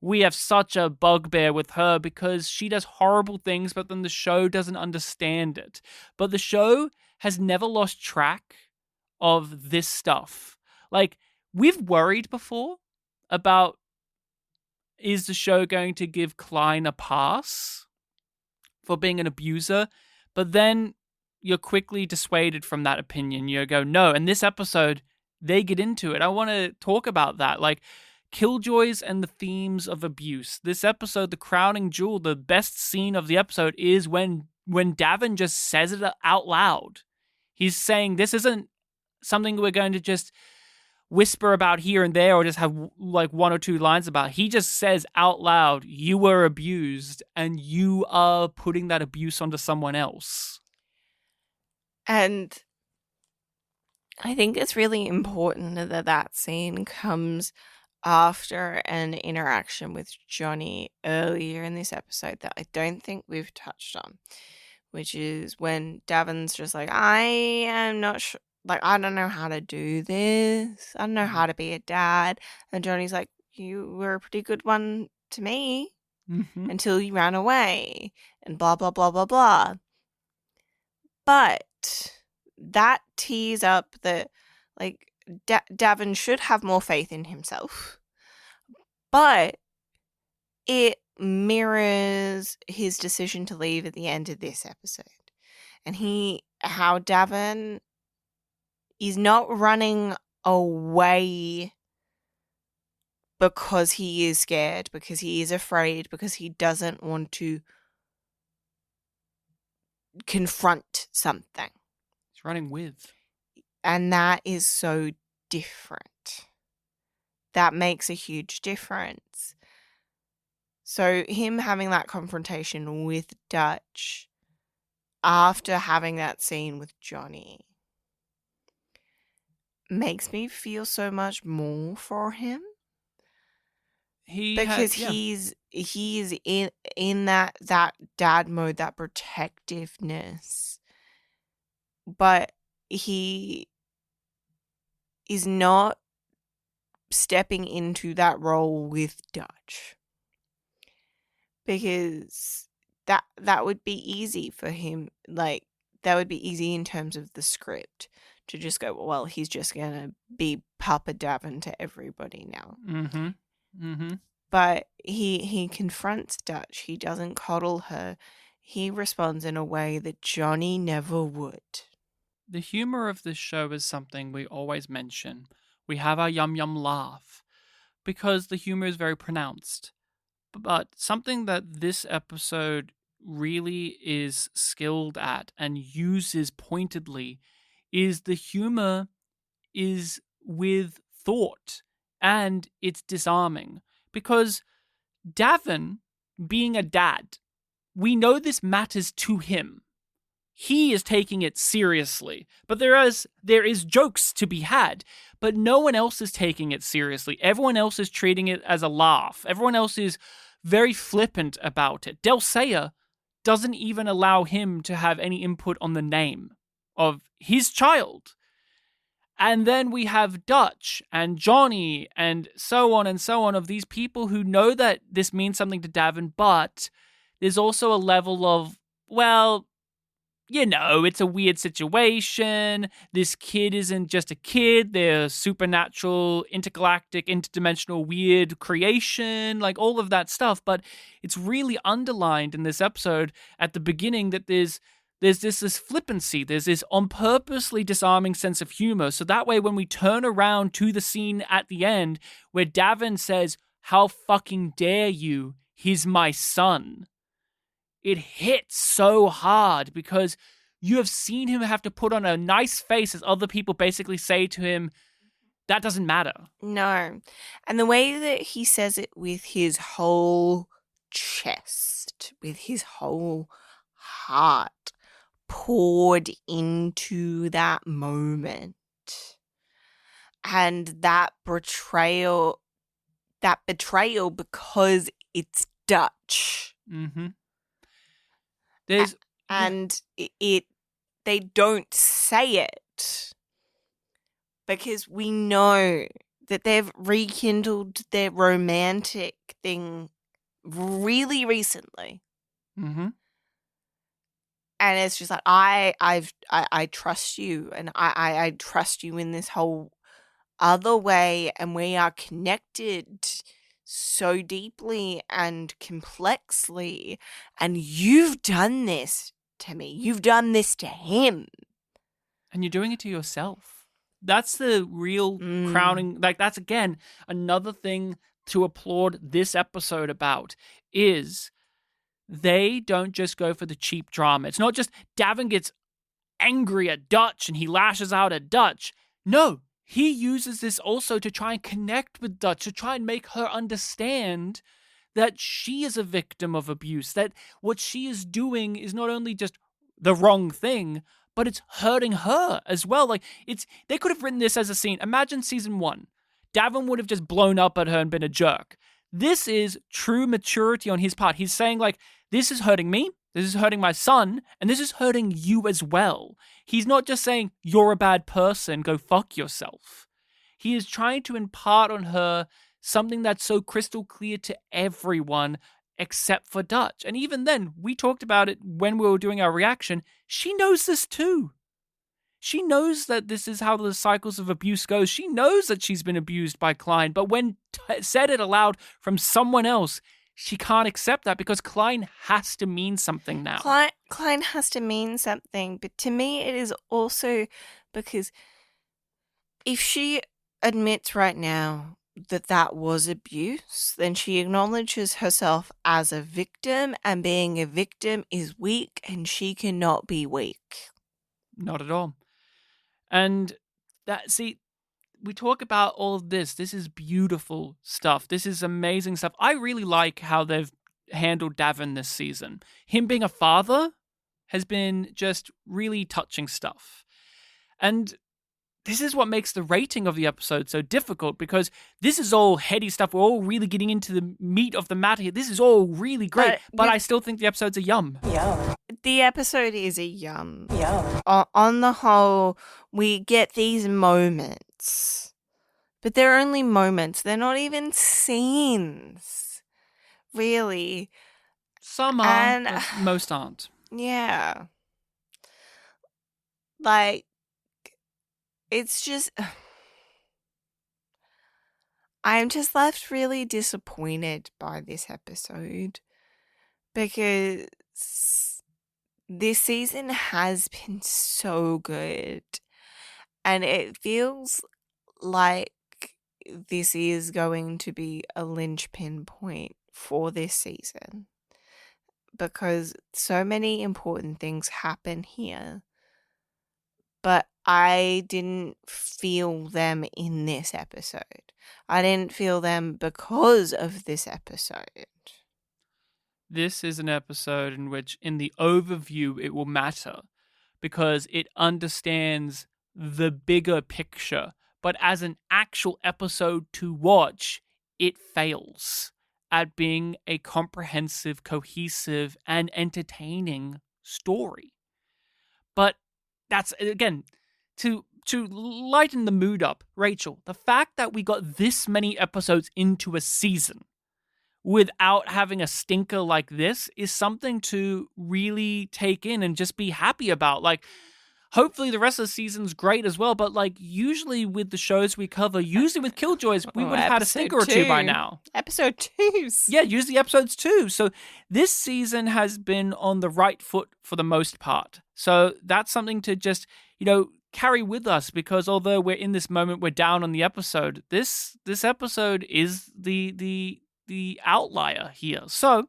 [SPEAKER 4] We have such a bugbear with her because she does horrible things, but then the show doesn't understand it. But the show has never lost track of this stuff. Like, we've worried before about, is the show going to give Klein a pass for being an abuser? But then you're quickly dissuaded from that opinion. You go, no. And this episode, they get into it. I want to talk about that. Like, Killjoys and the themes of abuse. This episode, the crowning jewel, the best scene of the episode is when Davin just says it out loud. He's saying, this isn't something we're going to just whisper about here and there or just have like one or two lines about. He just says out loud, you were abused and you are putting that abuse onto someone else.
[SPEAKER 3] And I think it's really important that that scene comes after an interaction with Johnny earlier in this episode that I don't think we've touched on, which is when Davin's just like, I am not sure, like, I don't know how to do this. I don't know how to be a dad. And Johnny's like, you were a pretty good one to me until you ran away and blah, blah, blah, blah, blah. But that tees up that, like, Davin should have more faith in himself, but it mirrors his decision to leave at the end of this episode. And how Davin is not running away because he is scared, because he is afraid, because he doesn't want to confront something.
[SPEAKER 4] He's running with.
[SPEAKER 3] And that is so different. That makes a huge difference. So him having that confrontation with Dutch after having that scene with Johnny makes me feel so much more for him. Because he's in that dad mode, that protectiveness. But he is not stepping into that role with Dutch. Because that would be easy for him. Like, that would be easy in terms of the script to just go, well, he's just going to be Papa Davin to everybody now. But he confronts Dutch. He doesn't coddle her. He responds in a way that Johnny never would.
[SPEAKER 4] The humor of this show is something we always mention. We have our yum laugh because the humor is very pronounced. But something that this episode really is skilled at and uses pointedly is the humor is with thought and it's disarming. Because Davin, being a dad, we know this matters to him. He is taking it seriously, but there is jokes to be had, but no one else is taking it seriously. Everyone else is treating it as a laugh. Everyone else is very flippant about it. Delcea doesn't even allow him to have any input on the name of his child. And then we have Dutch and Johnny and so on of these people who know that this means something to Davin, but there's also a level of, well, you know, it's a weird situation. This kid isn't just a kid. They're supernatural, intergalactic, interdimensional, weird creation, like all of that stuff. But it's really underlined in this episode at the beginning that there's this flippancy. There's this on purposely disarming sense of humor. So that way, when we turn around to the scene at the end where Davin says, how fucking dare you? He's my son. It hits so hard because you have seen him have to put on a nice face as other people basically say to him, that doesn't matter.
[SPEAKER 3] No. And the way that he says it with his whole chest, with his whole heart poured into that moment. And that betrayal because it's Dutch.
[SPEAKER 4] Mm-hmm.
[SPEAKER 3] And they don't say it because we know that they've rekindled their romantic thing really recently.
[SPEAKER 4] Mm-hmm.
[SPEAKER 3] And it's just like, I trust you, and I trust you in this whole other way, and we are connected so deeply and complexly, and you've done this to me. You've done this to him.
[SPEAKER 4] And you're doing it to yourself. That's the real crowning, like that's again, another thing to applaud this episode about is they don't just go for the cheap drama. It's not just Davin gets angry at Dutch and he lashes out at Dutch. No, he uses this also to try and connect with Dutch, to try and make her understand that she is a victim of abuse, that what she is doing is not only just the wrong thing, but it's hurting her as well. Like, they could have written this as a scene. Imagine season 1. Davin would have just blown up at her and been a jerk. This is true maturity on his part. He's saying, like, this is hurting me, this is hurting my son, and this is hurting you as well. He's not just saying, you're a bad person, go fuck yourself. He is trying to impart on her something that's so crystal clear to everyone except for Dutch. And even then, we talked about it when we were doing our reaction, she knows this too. She knows that this is how the cycles of abuse goes. She knows that she's been abused by Klein, but when said it aloud from someone else, she can't accept that because Klein has to mean something now.
[SPEAKER 3] Klein has to mean something, but to me it is also because if she admits right now that was abuse, then she acknowledges herself as a victim, and being a victim is weak, and she cannot be weak.
[SPEAKER 4] Not at all. And we talk about all of this. This is beautiful stuff. This is amazing stuff. I really like how they've handled Davin this season. Him being a father has been just really touching stuff. And this is what makes the rating of the episode so difficult, because this is all heady stuff. We're all really getting into the meat of the matter here. This is all really great, but I still think the episode's a yum.
[SPEAKER 3] Yeah. The episode is a yum. Yeah. On the whole, we get these moments, but they're only moments. They're not even scenes, really.
[SPEAKER 4] Some are, but most aren't.
[SPEAKER 3] Yeah. Like, it's just, I'm just left really disappointed by this episode because this season has been so good, and it feels like this is going to be a linchpin point for this season because so many important things happen here. But I didn't feel them in this episode. I didn't feel them because of this episode.
[SPEAKER 4] This is an episode in which, in the overview, it will matter because it understands the bigger picture. But as an actual episode to watch, it fails at being a comprehensive, cohesive, and entertaining story. But that's, again, to lighten the mood up, Rachel, the fact that we got this many episodes into a season without having a stinker like this is something to really take in and just be happy about. Like, hopefully the rest of the season's great as well, but like usually with the shows we cover, usually with Killjoys, we would have had a stinker or two by now.
[SPEAKER 3] Episode 2.
[SPEAKER 4] Yeah, usually episodes 2. So this season has been on the right foot for the most part. So that's something to just, carry with us, because although we're in this moment, we're down on the episode, this episode is the outlier here. So,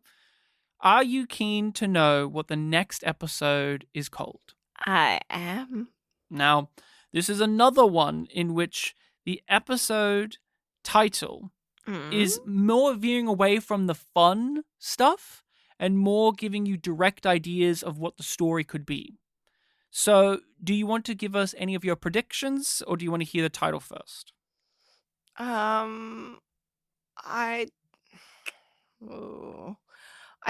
[SPEAKER 4] are you keen to know what the next episode is called?
[SPEAKER 3] I am.
[SPEAKER 4] Now, this is another one in which the episode title is more veering away from the fun stuff and more giving you direct ideas of what the story could be. So, do you want to give us any of your predictions, or do you want to hear the title first?
[SPEAKER 3] I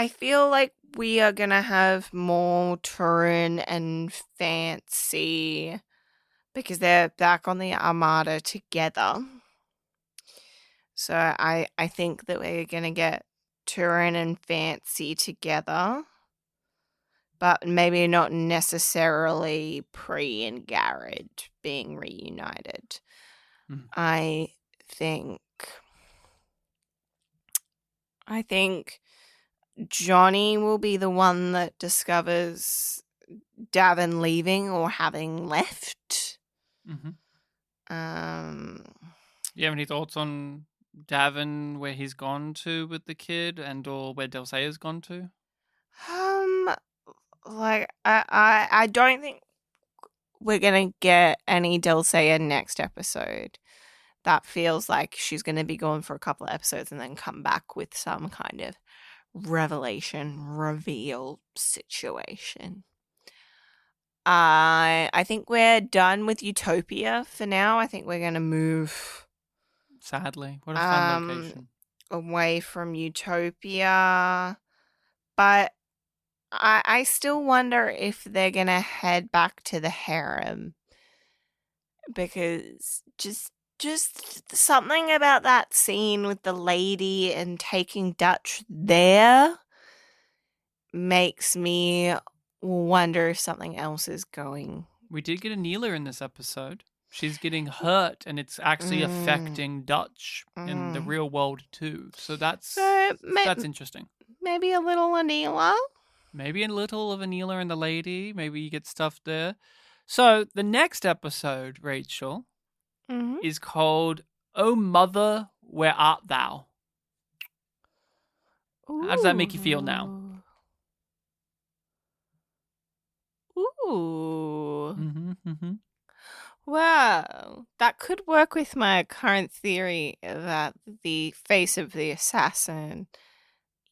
[SPEAKER 3] feel like we are gonna have more Turin and Fancy because they're back on the Armada together. So I think that we're gonna get Turin and Fancy together, but maybe not necessarily Pre and Garrett being reunited. I think Johnny will be the one that discovers Davin leaving or having left.
[SPEAKER 4] Mm-hmm. You have any thoughts on Davin, where he's gone to with the kid, and or where Delcea's gone to?
[SPEAKER 3] Like I don't think we're gonna get any Delcea next episode. That feels like she's gonna be gone for a couple of episodes and then come back with some kind of reveal situation. I think we're done with Utopia for now. I think we're gonna move
[SPEAKER 4] Sadly, what a fun location.
[SPEAKER 3] away from Utopia, but I still wonder if they're gonna head back to the harem, because just something about that scene with the lady and taking Dutch there makes me wonder if something else is going.
[SPEAKER 4] We did get a Neela in this episode. She's getting hurt, and it's actually affecting Dutch in the real world too. So that's interesting.
[SPEAKER 3] Maybe a little Anila.
[SPEAKER 4] Maybe a little of Anila and the lady. Maybe you get stuff there. So the next episode, Rachel, is called "Oh Mother, Where Art Thou?" How does that make you feel now?
[SPEAKER 3] Ooh.
[SPEAKER 4] Mm-hmm.
[SPEAKER 3] Well, that could work with my current theory that the face of the assassin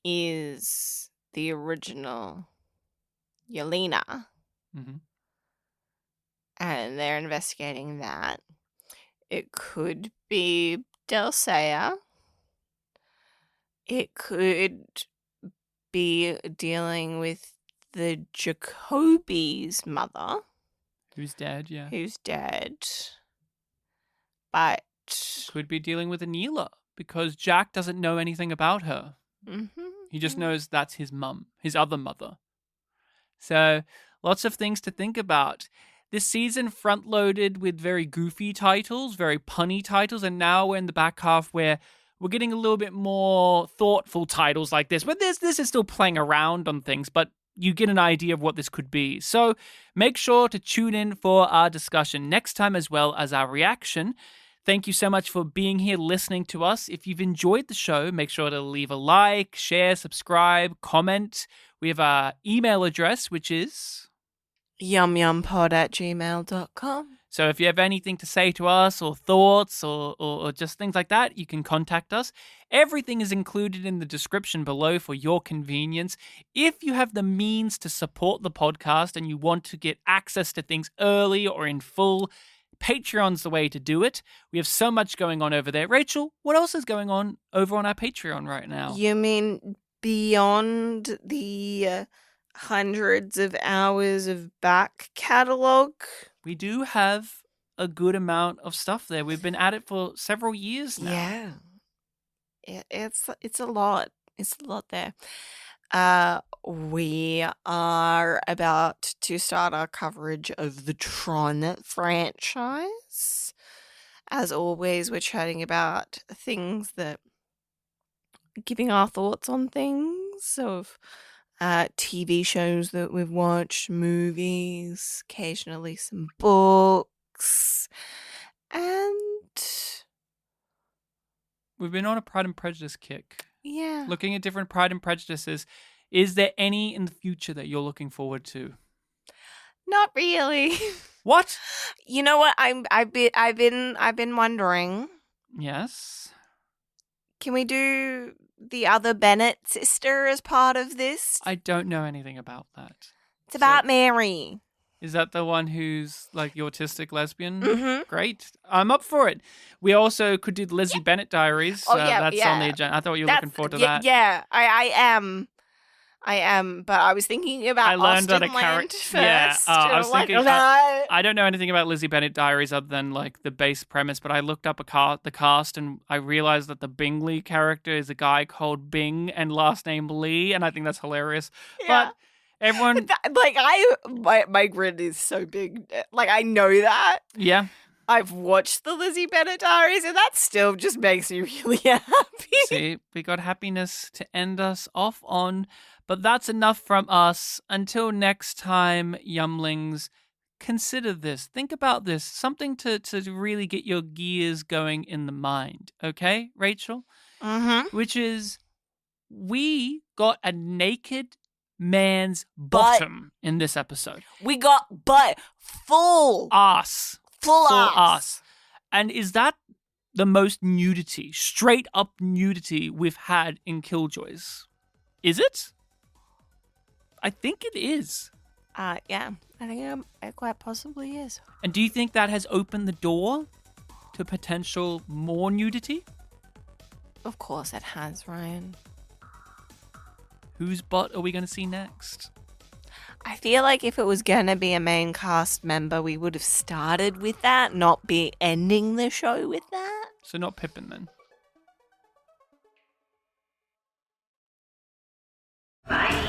[SPEAKER 3] is the original Yelena.
[SPEAKER 4] Mm-hmm.
[SPEAKER 3] And they're investigating that. It could be Delcea. It could be dealing with the Jacoby's mother.
[SPEAKER 4] Who's dead, yeah.
[SPEAKER 3] Who's dead. But
[SPEAKER 4] could be dealing with Anila, because Jack doesn't know anything about her. He just knows that's his mum, his other mother. So, lots of things to think about. This season front-loaded with very goofy titles, very punny titles, and now we're in the back half where we're getting a little bit more thoughtful titles like this. But this is still playing around on things, but you get an idea of what this could be. So make sure to tune in for our discussion next time, as well as our reaction. Thank you so much for being here, listening to us. If you've enjoyed the show, make sure to leave a like, share, subscribe, comment. We have our email address, which is
[SPEAKER 3] yumyumpod@gmail.com.
[SPEAKER 4] So if you have anything to say to us, or thoughts, or just things like that, you can contact us. Everything is included in the description below for your convenience. If you have the means to support the podcast and you want to get access to things early or in full, Patreon's the way to do it. We have so much going on over there. Rachel, what else is going on over on our Patreon right now?
[SPEAKER 3] You mean beyond the hundreds of hours of back catalog?
[SPEAKER 4] We do have a good amount of stuff there. We've been at it for several years now.
[SPEAKER 3] Yeah. It's a lot. It's a lot there. We are about to start our coverage of the Tron franchise. As always, we're chatting about things that, giving our thoughts on things of TV shows that we've watched, movies, occasionally some books. weeks. And
[SPEAKER 4] We've been on a Pride and Prejudice kick.
[SPEAKER 3] yeah.
[SPEAKER 4] Looking at different Pride and Prejudices. Is there any in the future that you're looking forward to?
[SPEAKER 3] Not really.
[SPEAKER 4] What?
[SPEAKER 3] You know what? I've been wondering.
[SPEAKER 4] Yes.
[SPEAKER 3] Can we do the other Bennett sister as part of this?
[SPEAKER 4] I don't know anything about that.
[SPEAKER 3] It's about Mary.
[SPEAKER 4] Is that the one who's like the autistic lesbian?
[SPEAKER 3] Mhm.
[SPEAKER 4] Great. I'm up for it. We also could do the Lizzie Bennett Diaries.
[SPEAKER 3] Oh, yeah,
[SPEAKER 4] That's on the agenda. I thought you were looking forward to that.
[SPEAKER 3] Yeah, I am. But I was thinking about
[SPEAKER 4] I learned that a
[SPEAKER 3] Austen Land
[SPEAKER 4] character.
[SPEAKER 3] first.
[SPEAKER 4] Yeah, I was
[SPEAKER 3] like,
[SPEAKER 4] thinking. I don't know anything about Lizzie Bennett Diaries other than like the base premise, but I looked up the cast and I realized that the Bingley character is a guy called Bing and last name Lee, and I think that's hilarious.
[SPEAKER 3] Yeah.
[SPEAKER 4] But everyone,
[SPEAKER 3] my grin is so big. Like, I know that.
[SPEAKER 4] yeah.
[SPEAKER 3] I've watched the Lizzie Bennett Diaries, and that still just makes me really happy.
[SPEAKER 4] See, we got happiness to end us off on, but that's enough from us. Until next time, Yumlings, consider this. Think about this. Something to really get your gears going in the mind. Okay, Rachel?
[SPEAKER 3] Mm-hmm.
[SPEAKER 4] Which is, we got a naked man's bottom in this episode.
[SPEAKER 3] We got butt full.
[SPEAKER 4] Ass.
[SPEAKER 3] Full
[SPEAKER 4] Full
[SPEAKER 3] ass.
[SPEAKER 4] ass. And is that the most nudity, straight up nudity we've had in Killjoys? Is it? I think it is.
[SPEAKER 3] Yeah. I think it quite possibly is.
[SPEAKER 4] And do you think that has opened the door to potential more nudity?
[SPEAKER 3] Of course it has, Ryan.
[SPEAKER 4] Whose butt are we going to see next?
[SPEAKER 3] I feel like if it was going to be a main cast member, we would have started with that, not be ending the show with that.
[SPEAKER 4] So not Pippin then.
[SPEAKER 2] Bye.